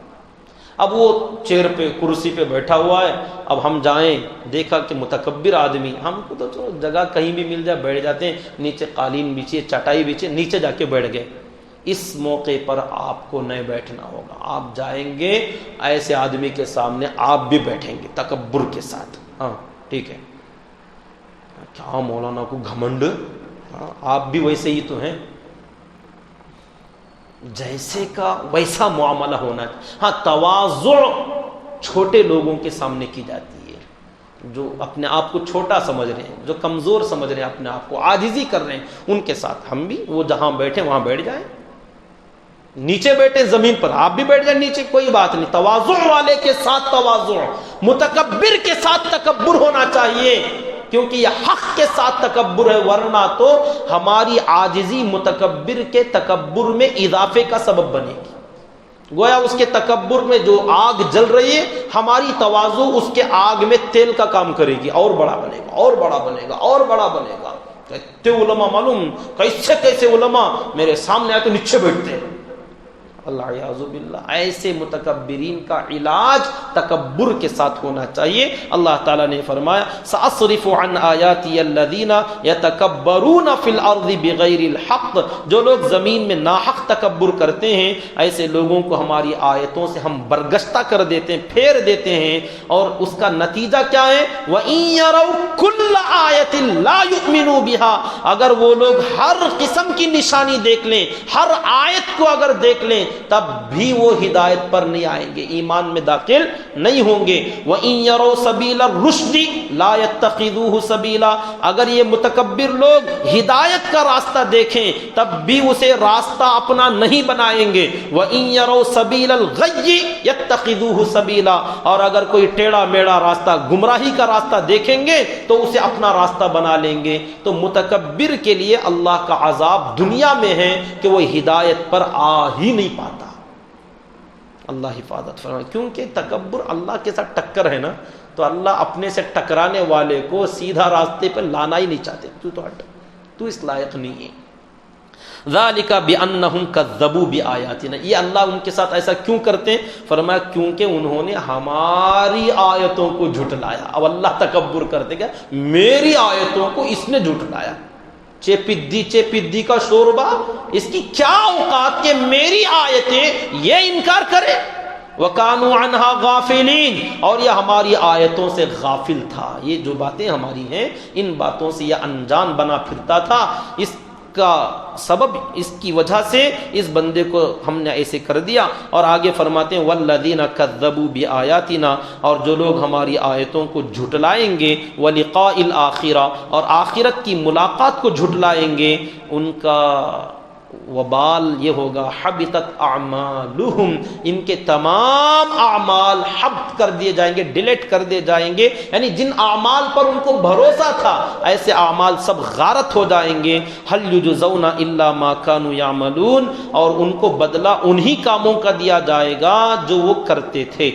اب وہ چیئر پہ کرسی پہ بیٹھا ہوا ہے, اب ہم جائیں, دیکھا کہ متکبر آدمی, ہم کو تو چلو جگہ کہیں بھی مل جائے بیٹھ جاتے ہیں, نیچے قالین بچھیے, چٹائی بچھیے, نیچے جا کے بیٹھ گئے. اس موقع پر آپ کو نہیں بیٹھنا ہوگا, آپ جائیں گے ایسے آدمی کے سامنے آپ بھی بیٹھیں گے تکبر کے ساتھ. ہاں ٹھیک ہے, کیا مولانا کو گھمنڈ, آپ بھی ویسے ہی تو ہیں, جیسے کا ویسا معاملہ ہونا ہے. ہاں تواضع چھوٹے لوگوں کے سامنے کی جاتی ہے, جو اپنے آپ کو چھوٹا سمجھ رہے ہیں, جو کمزور سمجھ رہے ہیں, اپنے آپ کو عاجزی کر رہے ہیں, ان کے ساتھ ہم بھی وہ جہاں بیٹھے وہاں بیٹھ جائیں. نیچے بیٹھے زمین پر, آپ بھی بیٹھ جائیں نیچے, کوئی بات نہیں. تواضع والے کے ساتھ تواضع, متکبر کے ساتھ تکبر ہونا چاہیے, کیونکہ یہ حق کے ساتھ تکبر ہے, ورنہ تو ہماری عاجزی متکبر کے تکبر میں اضافے کا سبب بنے گی. گویا اس کے تکبر میں جو آگ جل رہی ہے, ہماری تواضع اس کے آگ میں تیل کا کام کرے گی, اور بڑا بنے گا, اور بڑا بنے گا, اور بڑا بنے گا. کہتے علماء معلوم کیسے علماء میرے سامنے آئے تو نیچے بیٹھتے ہیں, اللہ اعوذ باللہ. ایسے متکبرین کا علاج تکبر کے ساتھ ہونا چاہیے. اللہ تعالیٰ نے فرمایا سأصرف عن آیاتی الذین یتکبرون فی الارض بغیر الحق, جو لوگ زمین میں ناحق تکبر کرتے ہیں ایسے لوگوں کو ہماری آیتوں سے ہم برگشتہ کر دیتے ہیں, پھیر دیتے ہیں. اور اس کا نتیجہ کیا ہے, وَإِن يَرَوْا كُلَّ آیَةٍ لَا يُؤْمِنُوا بِهَا, اگر وہ لوگ ہر قسم کی نشانی دیکھ لیں, ہر آیت کو اگر دیکھ لیں, تب بھی وہ ہدایت پر نہیں آئیں گے, ایمان میں داخل نہیں ہوں گے. وَإِن يَرَوْا سَبِيلَ الرُّشْدِ لَا يَتَّخِذُوهُ سَبِيلًا, اگر یہ متکبر لوگ ہدایت کا راستہ دیکھیں تب بھی اسے راستہ اپنا نہیں بنائیں گے. وَإِن يَرَوْا سَبِيلَ الْغَيِّ يَتَّخِذُوهُ سَبِيلًا, اور اگر کوئی ٹیڑھا میڑا راستہ, گمراہی کا راستہ دیکھیں گے تو اسے اپنا راستہ بنا لیں گے. تو متکبر کے لیے اللہ کا عذاب دنیا میں ہے کہ وہ ہدایت پر آ ہی نہیں پاتا. اللہ حفاظت فرمائے, کیونکہ تکبر اللہ کے ساتھ ٹکر ہے نا, تو اللہ اپنے سے ٹکرانے والے کو سیدھا راستے پہ لانا ہی نہیں چاہتے. تو ہٹ, تو اس لائق نہیں ہے. ذالک بانہم کذبوا بآیاتنا, یہ اللہ ان کے ساتھ ایسا کیوں کرتے ہیں؟ فرمایا کیونکہ انہوں نے ہماری آیتوں کو جھٹلایا. اب اللہ تکبر کرتے کیا, میری آیتوں کو اس نے جھٹلایا. چے پدی کا شوربہ, اس کی کیا اوقات کہ میری آیتیں یہ انکار کرے. وَكَانُوا عَنْهَا غَافِلِينَ, اور یہ ہماری آیتوں سے غافل تھا. یہ جو باتیں ہماری ہیں ان باتوں سے یہ انجان بنا پھرتا تھا. اس کا سبب, اس کی وجہ سے اس بندے کو ہم نے ایسے کر دیا. اور آگے فرماتے ہیں وَالَّذِينَ كَذَّبُوا بِآيَاتِنَا, اور جو لوگ ہماری آیتوں کو جھٹلائیں گے, وَلِقَاءِ الْآخِرَةِ, اور آخرت کی ملاقات کو جھٹلائیں گے, ان کا وبال یہ ہوگا حبطت اعمالہم, ان کے تمام اعمال حبط کر دیے جائیں گے, ڈیلیٹ کر دیے جائیں گے. یعنی جن اعمال پر ان کو بھروسہ تھا ایسے اعمال سب غارت ہو جائیں گے. هل یجزون الا ما كانوا يعملون, اور ان کو بدلہ انہی کاموں کا دیا جائے گا جو وہ کرتے تھے.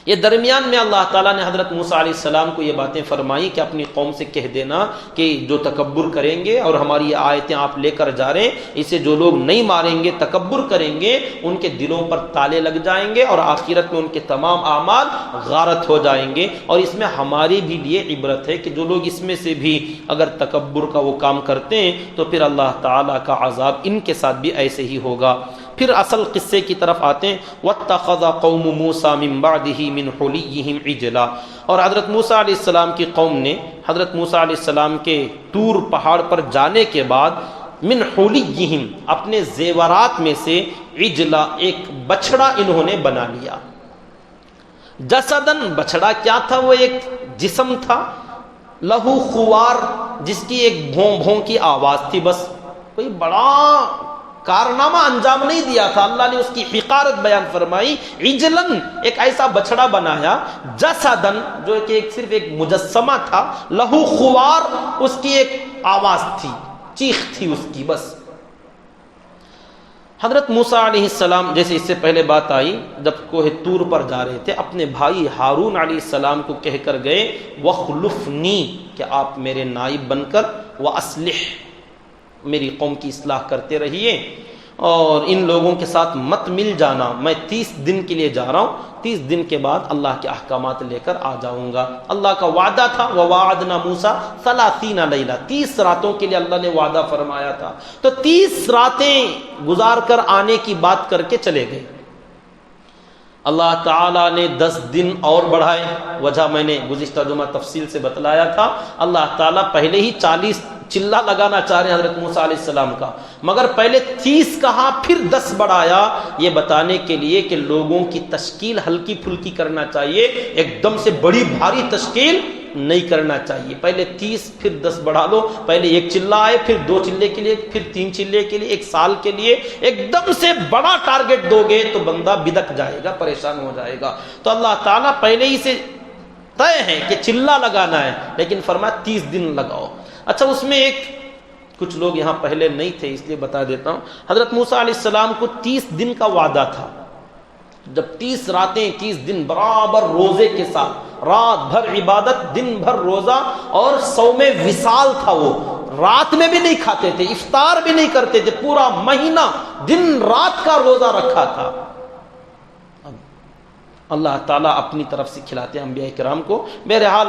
یہ درمیان میں اللہ تعالیٰ نے حضرت موسیٰ علیہ السلام کو یہ باتیں فرمائی کہ اپنی قوم سے کہہ دینا کہ جو تکبر کریں گے اور ہماری آیتیں آپ لے کر جا رہے ہیں, اسے جو لوگ نہیں ماریں گے, تکبر کریں گے, ان کے دلوں پر تالے لگ جائیں گے اور آخرت میں ان کے تمام اعمال غارت ہو جائیں گے. اور اس میں ہماری بھی لیے عبرت ہے کہ جو لوگ اس میں سے بھی اگر تکبر کا وہ کام کرتے ہیں تو پھر اللہ تعالیٰ کا عذاب ان کے ساتھ بھی ایسے ہی ہوگا. پھر اصل قصے کی طرف آتے ہیں. وَاتَّخَذَ قَوْمُ مُوسَىٰ مِن بَعْدِهِ مِنْ حُلِيِّهِمْ عِجْلًا, اور حضرت موسیٰ علیہ السلام کی قوم نے حضرت موسیٰ علیہ السلام کے طور پہاڑ پر جانے کے بعد من حُلِيِّهِمْ, اپنے زیورات میں سے, عجلا, ایک بچڑا انہوں نے بنا لیا. جسدن, بچڑا کیا تھا, وہ ایک جسم تھا, لہو خوار, جس کی ایک بھوں بھوں کی آواز تھی, بس کوئی بڑا کارنامہ انجام نہیں دیا تھا. اللہ نے اس کی حقارت بیان فرمائی. عجلن, ایک ایسا بچڑا بنایا. جسدن, جو کہ صرف ایک مجسمہ تھا. لہو خوار, اس کی ایک آواز تھی, چیخ تھی اس کی, بس. حضرت موسیٰ علیہ السلام، جیسے اس سے پہلے بات آئی، جب کوہ طور پر جا رہے تھے اپنے بھائی ہارون علیہ السلام کو کہہ کر گئے وَخْلُفْنِی، کہ آپ میرے نائب بن کر وَأَصْلِحْ، میری قوم کی اصلاح کرتے رہیے، اور ان لوگوں کے ساتھ مت مل جانا، میں 30 دن کے لیے جا رہا ہوں، 30 دن کے بعد اللہ کے احکامات لے کر آ جاؤں گا۔ اللہ کا وعدہ تھا وَوَاعَدْنَا مُوسَىٰ 30 لیلہ، 30 راتوں کے لیے اللہ نے وعدہ فرمایا تھا، تو 30 راتیں گزار کر آنے کی بات کر کے چلے گئے۔ اللہ تعالیٰ نے 10 دن اور بڑھائے، وجہ میں نے گزشتہ جمعہ تفصیل سے بتلایا تھا۔ اللہ تعالیٰ پہلے ہی 40 چلہ لگانا چاہ رہے ہیں حضرت موسیٰ علیہ السلام کا، مگر پہلے 30 کہا پھر 10 بڑھایا، یہ بتانے کے لیے کہ لوگوں کی تشکیل ہلکی پھلکی کرنا چاہیے، ایک دم سے بڑی بھاری تشکیل نہیں کرنا چاہیے۔ پہلے 30 پھر 10 بڑھا دو، پہلے 1 چلہ آئے، پھر 2 چلے کے لیے، پھر 3 چلے کے لیے، 1 سال کے لیے، ایک دم سے بڑا ٹارگٹ دو گے تو بندہ بدک جائے گا، پریشان ہو جائے گا۔ تو اللہ تعالیٰ پہلے ہی سے طے ہے کہ چلہ لگانا ہے، لیکن فرمایا 30 دن لگاؤ۔ اچھا، اس میں کچھ لوگ یہاں پہلے نہیں تھے اس لیے بتا دیتا ہوں، حضرت موسیٰ علیہ السلام کو 30 دن کا وعدہ تھا، جب 30 راتیں 30 دن برابر روزے کے ساتھ، رات بھر عبادت دن بھر روزہ، اور صوم وصال تھا، وہ رات میں بھی نہیں کھاتے تھے، افطار بھی نہیں کرتے تھے، پورا مہینہ دن رات کا روزہ رکھا تھا۔ اللہ تعالیٰ اپنی طرف سے کھلاتے ہیں انبیاء کرام کو۔ بہرحال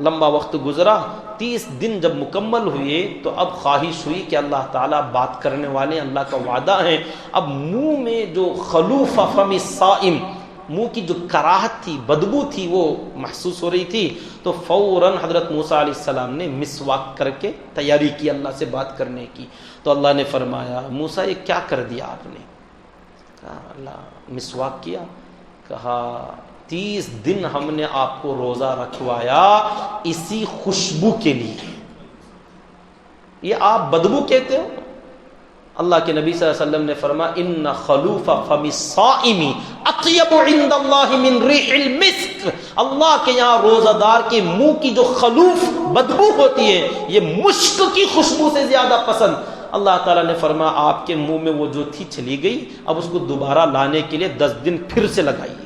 لمبا وقت گزرا، 30 دن جب مکمل ہوئے تو اب خواہش ہوئی کہ اللہ تعالیٰ بات کرنے والے، اللہ کا وعدہ ہے، اب منہ میں جو خلوف فم الصائم، منہ کی جو کراہت تھی، بدبو تھی، وہ محسوس ہو رہی تھی، تو فوراً حضرت موسیٰ علیہ السلام نے مسواک کر کے تیاری کی اللہ سے بات کرنے کی۔ تو اللہ نے فرمایا موسیٰ یہ کیا کر دیا آپ نے؟ کہا اللہ مسواک کیا، کہا 30 دن ہم نے آپ کو روزہ رکھوایا اسی خوشبو کے لیے، یہ آپ بدبو کہتے ہو؟ اللہ کے نبی صلی اللہ علیہ وسلم نے فرمایا ان خلوف فم الصائم اطیب عند اللہ من ریح المسک، اللہ کے یہاں روزہ دار کے منہ کی جو خلوف بدبو ہوتی ہے یہ مشک کی خوشبو سے زیادہ پسند۔ اللہ تعالیٰ نے فرمایا آپ کے منہ میں وہ جو تھی چلی گئی، اب اس کو دوبارہ لانے کے لیے 10 دن پھر سے لگائیے،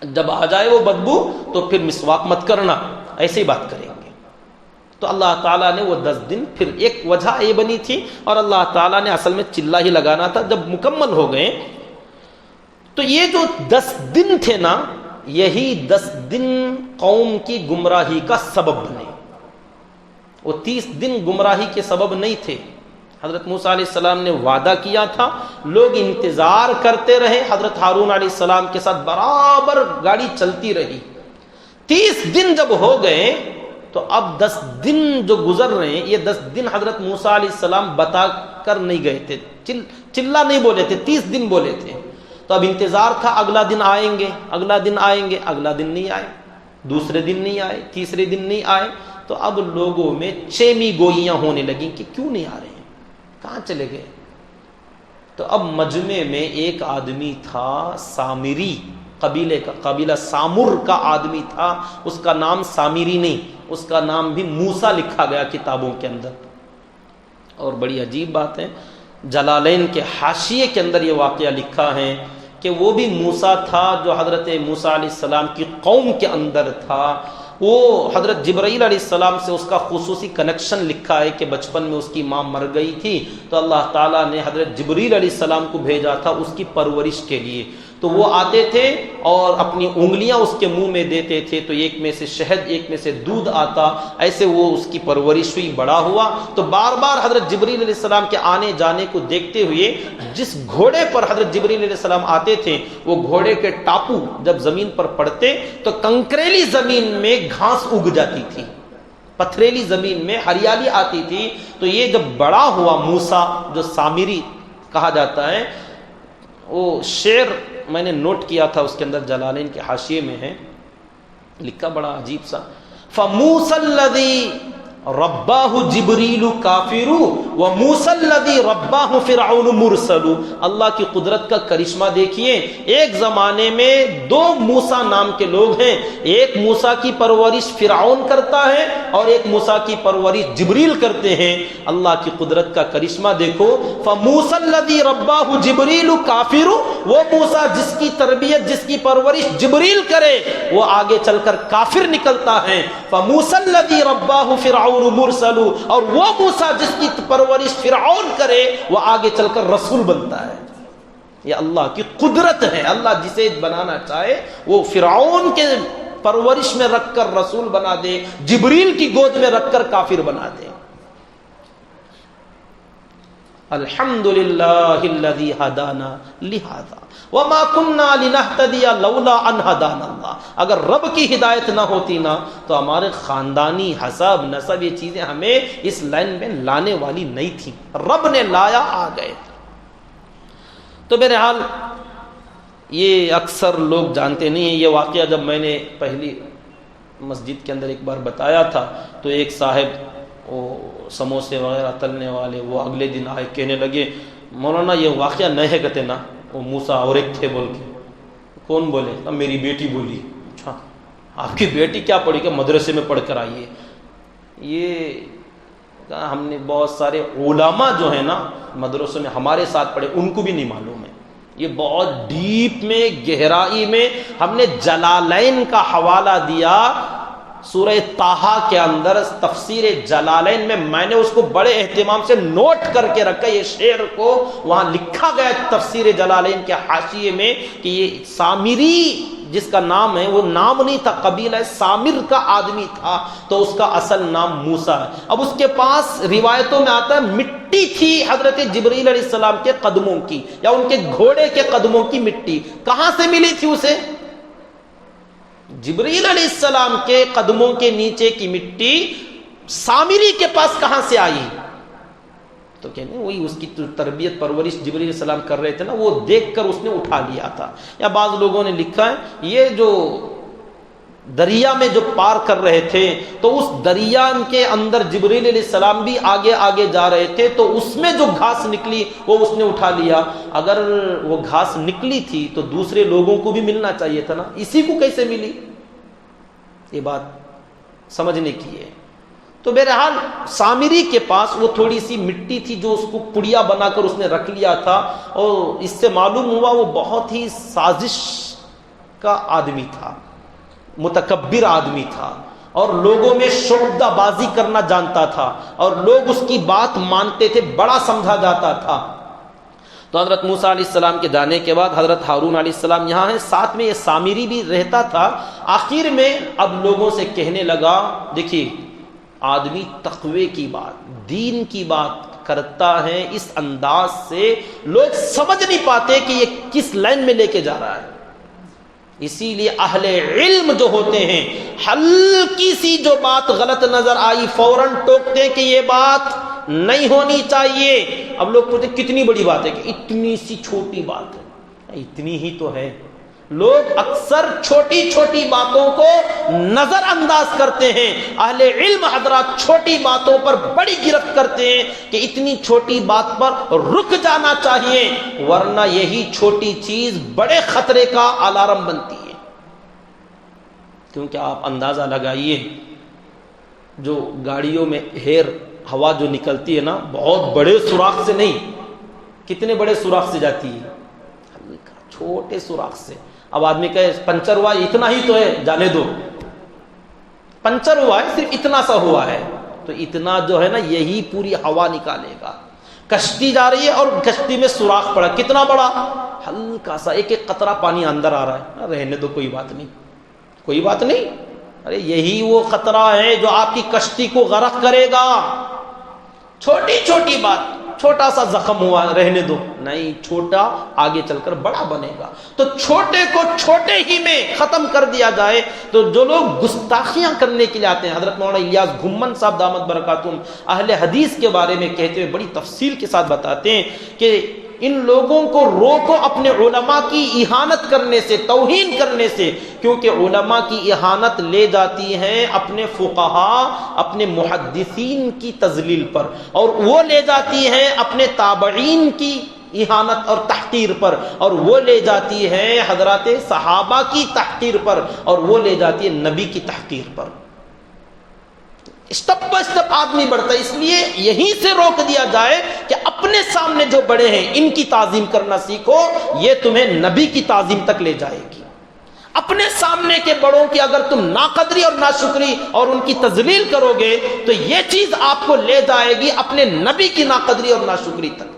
جب آ جائے وہ بدبو تو پھر مسواک مت کرنا، ایسے ہی بات کریں گے۔ تو اللہ تعالیٰ نے وہ 10 دن، پھر ایک وجہ یہ بنی تھی، اور اللہ تعالیٰ نے اصل میں چلہ ہی لگانا تھا۔ جب مکمل ہو گئے تو یہ جو 10 دن تھے نا، یہی 10 دن قوم کی گمراہی کا سبب بنے، وہ 30 دن گمراہی کے سبب نہیں تھے۔ حضرت موسیٰ علیہ السلام نے وعدہ کیا تھا، لوگ انتظار کرتے رہے، حضرت ہارون علیہ السلام کے ساتھ برابر گاڑی چلتی رہی۔ 30 دن جب ہو گئے تو اب 10 دن جو گزر رہے ہیں، یہ 10 دن حضرت موسیٰ علیہ السلام بتا کر نہیں گئے تھے، چلہ نہیں بولے تھے، 30 دن بولے تھے۔ تو اب انتظار تھا اگلا دن آئیں گے، اگلا دن آئیں گے، اگلا دن نہیں آئے، دوسرے دن نہیں آئے، تیسرے دن نہیں آئے۔ تو اب لوگوں میں چیمی گوئیاں ہونے لگیں کہ کیوں نہیں آ رہے ہیں، کہاں چلے گئے؟ تو اب مجمع میں ایک آدمی تھا سامری قبیلے کا، قبیلہ سامر کا آدمی تھا، اس کا نام سامری نہیں، اس کا نام بھی موسیٰ لکھا گیا کتابوں کے اندر۔ اور بڑی عجیب بات ہے، جلالین کے حاشیے کے اندر یہ واقعہ لکھا ہے کہ وہ بھی موسیٰ تھا جو حضرت موسیٰ علیہ السلام کی قوم کے اندر تھا۔ وہ حضرت جبرائیل علیہ السلام سے اس کا خصوصی کنیکشن لکھا ہے کہ بچپن میں اس کی ماں مر گئی تھی تو اللہ تعالیٰ نے حضرت جبرائیل علیہ السلام کو بھیجا تھا اس کی پرورش کے لیے۔ تو وہ آتے تھے اور اپنی انگلیاں اس کے منہ میں دیتے تھے، تو ایک میں سے شہد ایک میں سے دودھ آتا، ایسے وہ اس کی پرورش ہوئی، بڑا ہوا۔ تو بار بار حضرت جبرائیل علیہ السلام کے آنے جانے کو دیکھتے ہوئے جس گھوڑے پر حضرت جبرائیل علیہ السلام آتے تھے، وہ گھوڑے کے ٹاپو جب زمین پر پڑتے تو کنکریلی زمین میں گھاس اگ جاتی تھی، پتھریلی زمین میں ہریالی آتی تھی۔ تو یہ جب بڑا ہوا موسیٰ جو سامری کہا جاتا ہے، وہ شعر میں نے نوٹ کیا تھا، اس کے اندر جلالین کے حاشیے میں ہے لکھا بڑا عجیب سا، فَمُوسَى الَّذِي رباہ جبریل کافر و موسی الذی رباہ فرعون مرسل. اللہ کی قدرت کا کرشمہ دیکھیے. ایک زمانے میں دو موسیٰ نام کے لوگ ہیں. ایک موسیٰ کی پرورش فرعون کرتا ہے اور ایک موسیٰ کی پرورش جبریل کرتے ہیں. اللہ کی قدرت کا کرشمہ دیکھو. فموسی الذی رباہ جبریل کافر, وہ موسیٰ جس کی تربیت جس کی پرورش جبریل کرے وہ آگے چل کر کافر نکلتا ہے. فموسی الذی رباہ فرعون مرسل, اور وہ موسیٰ جس کی پرورش فرعون کرے وہ آگے چل کر رسول بنتا ہے. یہ اللہ کی قدرت ہے. اللہ جسے بنانا چاہے وہ فرعون کے پرورش میں رکھ کر رسول بنا دے, جبریل کی گود میں رکھ کر کافر بنا دے. الحمدللہ الذی ہدانا لہذا وما کننا لنہتدی لولا ان ہدانا اللہ. اگر رب کی ہدایت نہ ہوتی نا تو ہمارے خاندانی حسب نسب یہ چیزیں ہمیں اس لائن میں لانے والی نہیں تھی. رب نے لایا, آ گئے. تو بہرحال یہ اکثر لوگ جانتے نہیں ہیں. یہ واقعہ جب میں نے پہلی مسجد کے اندر ایک بار بتایا تھا تو ایک صاحب وہ سموسے وغیرہ تلنے والے وہ اگلے دن آئے, کہنے لگے مولانا یہ واقعہ نہ ہے کہتے نا, وہ موسیٰ اور ایک تھے بول کے. کون بولے؟ میری بیٹی بولی. اچھا آپ کی بیٹی کیا پڑھی کہ مدرسے میں پڑھ کر آئی ہے. یہ ہم نے بہت سارے علماء جو ہیں نا مدرسوں میں ہمارے ساتھ پڑھے, ان کو بھی نہیں معلوم ہے. یہ بہت ڈیپ میں گہرائی میں ہم نے جلالین کا حوالہ دیا. سورہ طٰہٰ کے اندر تفسیر جلالین میں نے اس کو بڑے اہتمام سے نوٹ کر کے رکھا. یہ شعر کو وہاں لکھا گیا تفسیر جلالین کے حاشیے میں کہ یہ سامری جس کا نام ہے وہ نام نہیں تھا, قبیلہ سامر کا آدمی تھا, تو اس کا اصل نام موسیٰ ہے. اب اس کے پاس روایتوں میں آتا ہے مٹی تھی حضرت جبریل علیہ السلام کے قدموں کی, یا ان کے گھوڑے کے قدموں کی مٹی. کہاں سے ملی تھی اسے؟ جبریل علیہ السلام کے قدموں کے نیچے کی مٹی سامری کے پاس کہاں سے آئی؟ تو کہنے وہی اس کی تربیت پرورش جبریل علیہ السلام کر رہے تھے نا, وہ دیکھ کر اس نے اٹھا لیا تھا. یا بعض لوگوں نے لکھا ہے یہ جو دریا میں جو پار کر رہے تھے تو اس دریا کے اندر جبریل علیہ السلام بھی آگے آگے جا رہے تھے, تو اس میں جو گھاس نکلی وہ اس نے اٹھا لیا. اگر وہ گھاس نکلی تھی تو دوسرے لوگوں کو بھی ملنا چاہیے تھا نا, اسی کو کیسے ملی؟ یہ بات سمجھنے کی ہے. تو بہرحال سامری کے پاس وہ تھوڑی سی مٹی تھی جو اس کو پڑیا بنا کر اس نے رکھ لیا تھا, اور اس سے معلوم ہوا وہ بہت ہی سازش کا آدمی تھا, متکبر آدمی تھا, اور لوگوں میں شعبدہ بازی کرنا جانتا تھا, اور لوگ اس کی بات مانتے تھے, بڑا سمجھا جاتا تھا. تو حضرت موسیٰ علیہ السلام کے جانے کے بعد حضرت ہارون علیہ السلام یہاں ہیں, ساتھ میں یہ سامری بھی رہتا تھا. آخر میں اب لوگوں سے کہنے لگا, دیکھیے آدمی تقوی کی بات, دین کی بات کرتا ہے اس انداز سے لوگ سمجھ نہیں پاتے کہ یہ کس لائن میں لے کے جا رہا ہے. اسی لیے اہل علم جو ہوتے ہیں ہلکی سی جو بات غلط نظر آئی فوراً ٹوکتے ہیں کہ یہ بات نہیں ہونی چاہیے. اب لوگ پوچھتے کتنی بڑی بات ہے, کہ اتنی سی چھوٹی بات ہے, اتنی ہی تو ہے. لوگ اکثر چھوٹی چھوٹی باتوں کو نظر انداز کرتے ہیں. اہل علم حضرات چھوٹی باتوں پر بڑی گرفت کرتے ہیں کہ اتنی چھوٹی بات پر رک جانا چاہیے, ورنہ یہی چھوٹی چیز بڑے خطرے کا الارم بنتی ہے. کیونکہ آپ اندازہ لگائیے جو گاڑیوں میں ہیئر ہوا جو نکلتی ہے نا, بہت بڑے سوراخ سے نہیں, کتنے بڑے سوراخ سے جاتی ہے, چھوٹے سوراخ سے. اب آدمی کہے پنچر ہوا, اتنا ہی تو ہے, جانے دو, پنچر ہوا ہے صرف اتنا سا ہوا ہے, تو اتنا جو ہے نا یہی پوری ہوا نکالے گا. کشتی جا رہی ہے اور کشتی میں سوراخ پڑا, کتنا بڑا, ہلکا سا, ایک ایک قطرہ پانی اندر آ رہا ہے, رہنے دو, کوئی بات نہیں, کوئی بات نہیں. ارے یہی وہ خطرہ ہے جو آپ کی کشتی کو غرق کرے گا. چھوٹی چھوٹی بات, چھوٹا سا زخم ہوا, رہنے دو, نہیں, چھوٹا آگے چل کر بڑا بنے گا. تو چھوٹے کو چھوٹے ہی میں ختم کر دیا جائے. تو جو لوگ گستاخیاں کرنے کے لیے آتے ہیں, حضرت مولانا الیاس گھمن صاحب دامت برکاتہم اہل حدیث کے بارے میں کہتے ہوئے بڑی تفصیل کے ساتھ بتاتے ہیں کہ ان لوگوں کو روکو اپنے علماء کی اہانت کرنے سے، توہین کرنے سے، کیونکہ علماء کی اہانت لے جاتی ہیں اپنے فقہاء، اپنے محدثین کی تذلیل پر، اور وہ لے جاتی ہیں اپنے تابعین کی اہانت اور تحقیر پر، اور وہ لے جاتی ہے حضرات صحابہ کی تحقیر پر، اور وہ لے جاتی ہے نبی کی تحقیر پر۔ اسٹپ بائی اسٹپ آدمی بڑھتا ہے، اس لیے یہیں سے روک دیا جائے کہ اپنے سامنے جو بڑے ہیں ان کی تعظیم کرنا سیکھو، یہ تمہیں نبی کی تعظیم تک لے جائے گی۔ اپنے سامنے کے بڑوں کی اگر تم ناقدری اور ناشکری اور ان کی تذلیل کرو گے تو یہ چیز آپ کو لے جائے گی اپنے نبی کی ناقدری اور ناشکری تک۔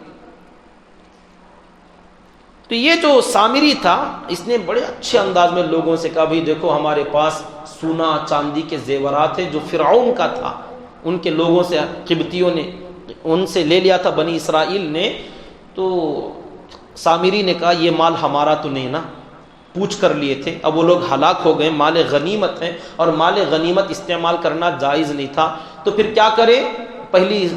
تو یہ جو سامری تھا، اس نے بڑے اچھے انداز میں لوگوں سے کہا بھی دیکھو ہمارے پاس سونا چاندی کے زیورات ہیں جو فرعون کا تھا، ان کے لوگوں سے، قبطیوں نے ان سے لے لیا تھا بنی اسرائیل نے۔ تو سامری نے کہا یہ مال ہمارا تو نہیں نا، پوچھ کر لیے تھے، اب وہ لوگ ہلاک ہو گئے، مال غنیمت ہے اور مال غنیمت استعمال کرنا جائز نہیں تھا، تو پھر کیا کرے؟ پہلی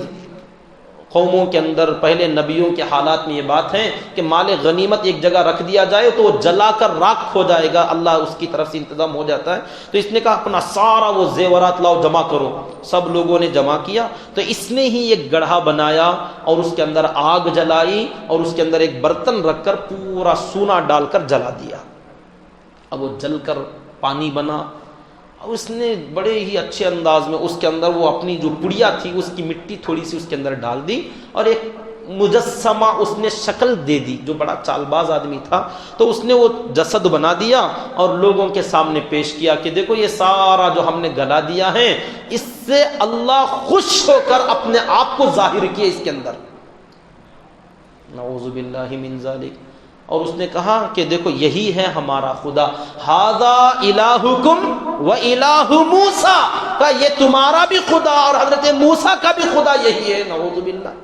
قوموں کے اندر، پہلے نبیوں کے حالات میں یہ بات ہے کہ مال غنیمت ایک جگہ رکھ دیا جائے تو وہ جلا کر راکھ ہو جائے گا، اللہ اس کی طرف سے انتظام ہو جاتا ہے۔ تو اس نے کہا اپنا سارا وہ زیورات لاؤ، جمع کرو۔ سب لوگوں نے جمع کیا، تو اس نے ہی ایک گڑھا بنایا اور اس کے اندر آگ جلائی اور اس کے اندر ایک برتن رکھ کر پورا سونا ڈال کر جلا دیا۔ اب وہ جل کر پانی بنا، اور اس نے بڑے ہی اچھے انداز میں اس کے اندر وہ اپنی جو پڑیا تھی اس کی مٹی تھوڑی سی اس کے اندر ڈال دی، اور ایک مجسمہ اس نے شکل دے دی، جو بڑا چال باز آدمی تھا، تو اس نے وہ جسد بنا دیا اور لوگوں کے سامنے پیش کیا کہ دیکھو یہ سارا جو ہم نے گلا دیا ہے، اس سے اللہ خوش ہو کر اپنے آپ کو ظاہر کیا اس کے اندر۔ نعوذ باللہ من ذالک۔ اور اس نے کہا کہ دیکھو یہی ہے ہمارا خدا، ھذا الہکم و الہ موسیٰ، کہ یہ تمہارا بھی خدا اور حضرت موسیٰ کا بھی خدا یہی ہے۔ نعوذ باللہ۔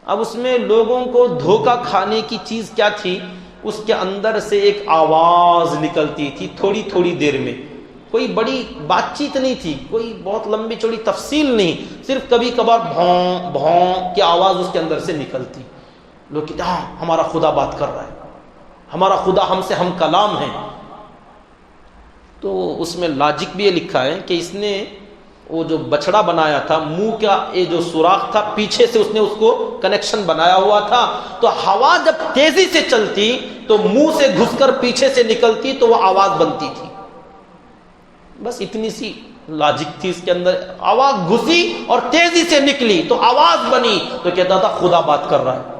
اب اس میں لوگوں کو دھوکہ کھانے کی چیز کیا تھی؟ اس کے اندر سے ایک آواز نکلتی تھی تھوڑی تھوڑی دیر میں، کوئی بڑی بات چیت نہیں تھی، کوئی بہت لمبی چوڑی تفصیل نہیں، صرف کبھی کبھار بھون بھون کی آواز اس کے اندر سے نکلتی۔ لوگ کہتے ہاں ہمارا خدا بات کر رہا ہے، ہمارا خدا ہم سے ہم کلام ہے۔ تو اس میں لاجک بھی یہ لکھا ہے کہ اس نے وہ جو بچڑا بنایا تھا، منہ کا یہ جو سوراخ تھا پیچھے سے اس نے اس کو کنیکشن بنایا ہوا تھا، تو ہوا جب تیزی سے چلتی تو منہ سے گھس کر پیچھے سے نکلتی تو وہ آواز بنتی تھی۔ بس اتنی سی لاجک تھی اس کے اندر، آواز گھسی اور تیزی سے نکلی تو آواز بنی، تو کہتا تھا خدا بات کر رہا ہے۔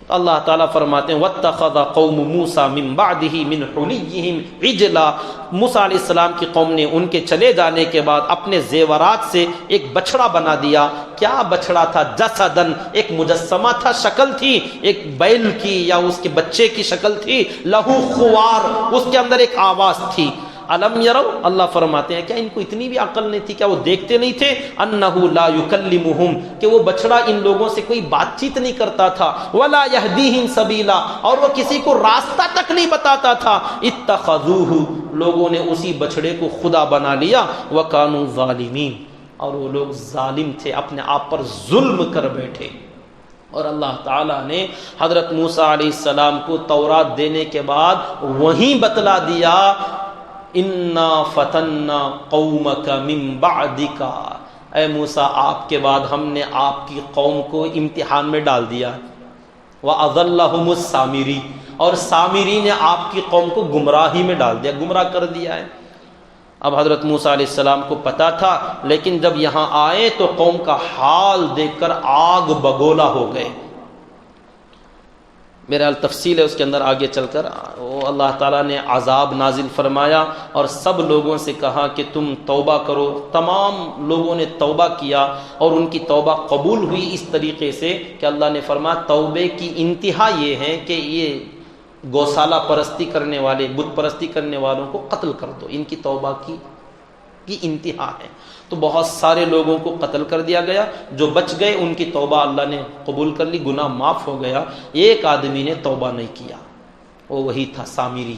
اللہ تعالیٰ فرماتے ہیں وَاتَّخَذَ قَوْمُ مُوسَىٰ مِن بَعْدِهِ مِنْ حُلِيِّهِمْ عِجْلًا، موسیٰ علیہ السلام کی قوم نے ان کے چلے جانے کے بعد اپنے زیورات سے ایک بچڑا بنا دیا۔ کیا بچڑا تھا؟ جسدن، ایک مجسمہ تھا، شکل تھی ایک بیل کی یا اس کے بچے کی شکل تھی، لہو خوار، اس کے اندر ایک آواز تھی۔ الم یرو، اللہ فرماتے ہیں کیا ان کو اتنی بھی عقل نہیں تھی؟ کیا وہ دیکھتے نہیں تھے؟ انہ لا یکلمہم، کہ وہ بچڑا ان لوگوں سے کوئی بات چیت نہیں کرتا تھا، ولا یہدیہم سبیلا، اور وہ کسی کو راستہ تک نہیں بتاتا تھا۔ اتخذوہ، لوگوں نے اسی بچڑے کو خدا بنا لیا، وکانوا ظالمین، اور وہ لوگ ظالم تھے، اپنے آپ پر ظلم کر بیٹھے۔ اور اللہ تعالیٰ نے حضرت موسیٰ علیہ السلام کو تورات دینے کے بعد وہیں بتلا دیا، انا فتنا قومک من بعدک، اے موسیٰ آپ کے بعد ہم نے آپ کی قوم کو امتحان میں ڈال دیا۔ وَأَضَلَّهُمُ السَّامِرِي، اور سامری نے آپ کی قوم کو گمراہی میں ڈال دیا، گمراہ کر دیا ہے۔ اب حضرت موسیٰ علیہ السلام کو پتا تھا، لیکن جب یہاں آئے تو قوم کا حال دیکھ کر آگ بگولا ہو گئے۔ میرا تفصیل ہے اس کے اندر آگے چل کر، اللہ تعالیٰ نے عذاب نازل فرمایا اور سب لوگوں سے کہا کہ تم توبہ کرو۔ تمام لوگوں نے توبہ کیا اور ان کی توبہ قبول ہوئی اس طریقے سے کہ اللہ نے فرمایا توبے کی انتہا یہ ہے کہ یہ گوشالہ پرستی کرنے والے، بت پرستی کرنے والوں کو قتل کر دو، ان کی توبہ کی انتہا ہے۔ تو بہت سارے لوگوں کو قتل کر دیا گیا، جو بچ گئے ان کی توبہ اللہ نے قبول کر لی، گناہ معاف ہو گیا۔ ایک آدمی نے توبہ نہیں کیا، وہ وہی تھا سامری،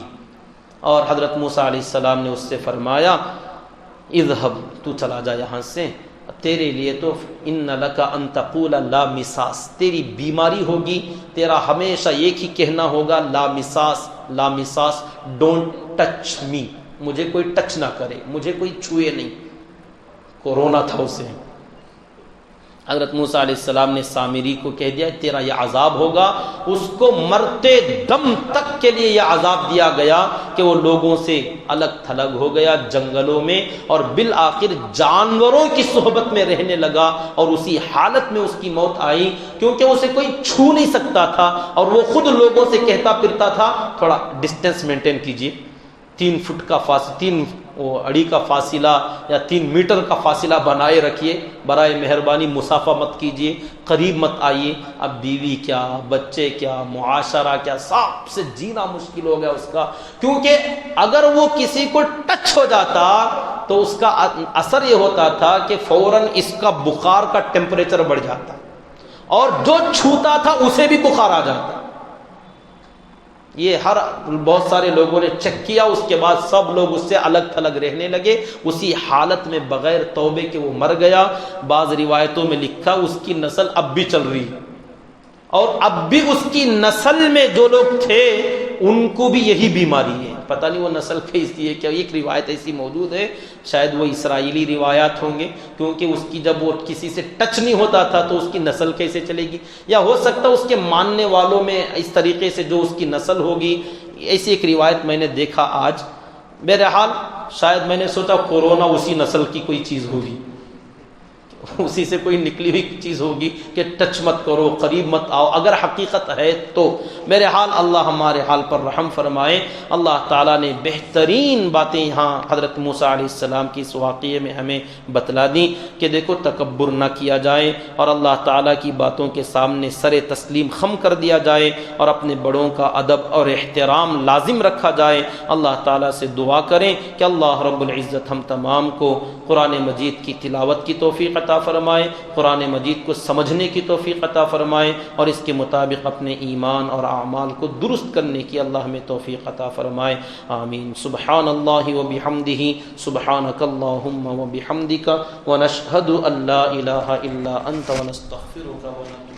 اور حضرت موسیٰ علیہ السلام نے اس سے فرمایا اذهب، تو چلا جا یہاں سے، تیرے لیے تو ان لک ان تقول لا مساس، تیری بیماری ہوگی، تیرا ہمیشہ ایک ہی کہنا ہوگا لا مساس، لا مساس، ڈونٹ ٹچ می، مجھے کوئی ٹچ نہ کرے، مجھے کوئی چھوئے نہیں۔ کورونا تھا اسے۔ حضرت موسیٰ علیہ السلام نے سامری کو کہہ دیا تیرا یہ عذاب ہوگا، اس کو مرتے دم تک کے لیے یہ عذاب دیا گیا کہ وہ لوگوں سے الگ تھلگ ہو گیا جنگلوں میں، اور بالآخر جانوروں کی صحبت میں رہنے لگا، اور اسی حالت میں اس کی موت آئی، کیونکہ اسے کوئی چھو نہیں سکتا تھا، اور وہ خود لوگوں سے کہتا پھرتا تھا تھوڑا ڈسٹینس مینٹین کیجیے، 3 فٹ کا فاصلہ، 3 اڑی کا فاصلہ یا 3 میٹر کا فاصلہ بنائے رکھیے، برائے مہربانی مسافہ مت کیجیے، قریب مت آئیے۔ اب بیوی کیا، بچے کیا، معاشرہ کیا، سب سے جینا مشکل ہو گیا اس کا، کیونکہ اگر وہ کسی کو ٹچ ہو جاتا تو اس کا اثر یہ ہوتا تھا کہ فوراً اس کا بخار کا ٹیمپریچر بڑھ جاتا، اور جو چھوتا تھا اسے بھی بخار آ جاتا۔ یہ بہت سارے لوگوں نے چیک کیا، اس کے بعد سب لوگ اس سے الگ تھلگ رہنے لگے، اسی حالت میں بغیر توبے کے وہ مر گیا۔ بعض روایتوں میں لکھا اس کی نسل اب بھی چل رہی ہے، اور اب بھی اس کی نسل میں جو لوگ تھے ان کو بھی یہی بیماری ہے، پتہ نہیں وہ نسل کیسی ہے کیا۔ ایک روایت ایسی موجود ہے، شاید وہ اسرائیلی روایات ہوں گے، کیونکہ اس کی جب وہ کسی سے ٹچ نہیں ہوتا تھا تو اس کی نسل کیسے چلے گی، یا ہو سکتا اس کے ماننے والوں میں اس طریقے سے جو اس کی نسل ہوگی، ایسی ایک روایت میں نے دیکھا آج۔ بہرحال شاید میں نے سوچا کورونا اسی نسل کی کوئی چیز ہوگی، اسی سے کوئی نکلی ہوئی چیز ہوگی کہ ٹچ مت کرو، قریب مت آؤ، اگر حقیقت ہے تو۔ میرے حال اللہ ہمارے حال پر رحم فرمائے۔ اللہ تعالیٰ نے بہترین باتیں یہاں حضرت موسیٰ علیہ السلام کی اس واقعے میں ہمیں بتلا دیں کہ دیکھو تکبر نہ کیا جائے، اور اللہ تعالیٰ کی باتوں کے سامنے سر تسلیم خم کر دیا جائے، اور اپنے بڑوں کا ادب اور احترام لازم رکھا جائے۔ اللہ تعالیٰ سے دعا کریں کہ اللہ رب العزت ہم تمام کو قرآن مجید کی تلاوت کی توفیق عطا فرمائے، قرآن مجید کو سمجھنے کی توفیق عطا فرمائے، اور اس کے مطابق اپنے ایمان اور اعمال کو درست کرنے کی اللہ ہمیں توفیق عطا فرمائے۔ آمین۔ سبحان اللہ و بحمدہ، سبحانک اللہم و بحمدک، ونشہد ان لا الہ الا انت، ونستغفرک ونتوب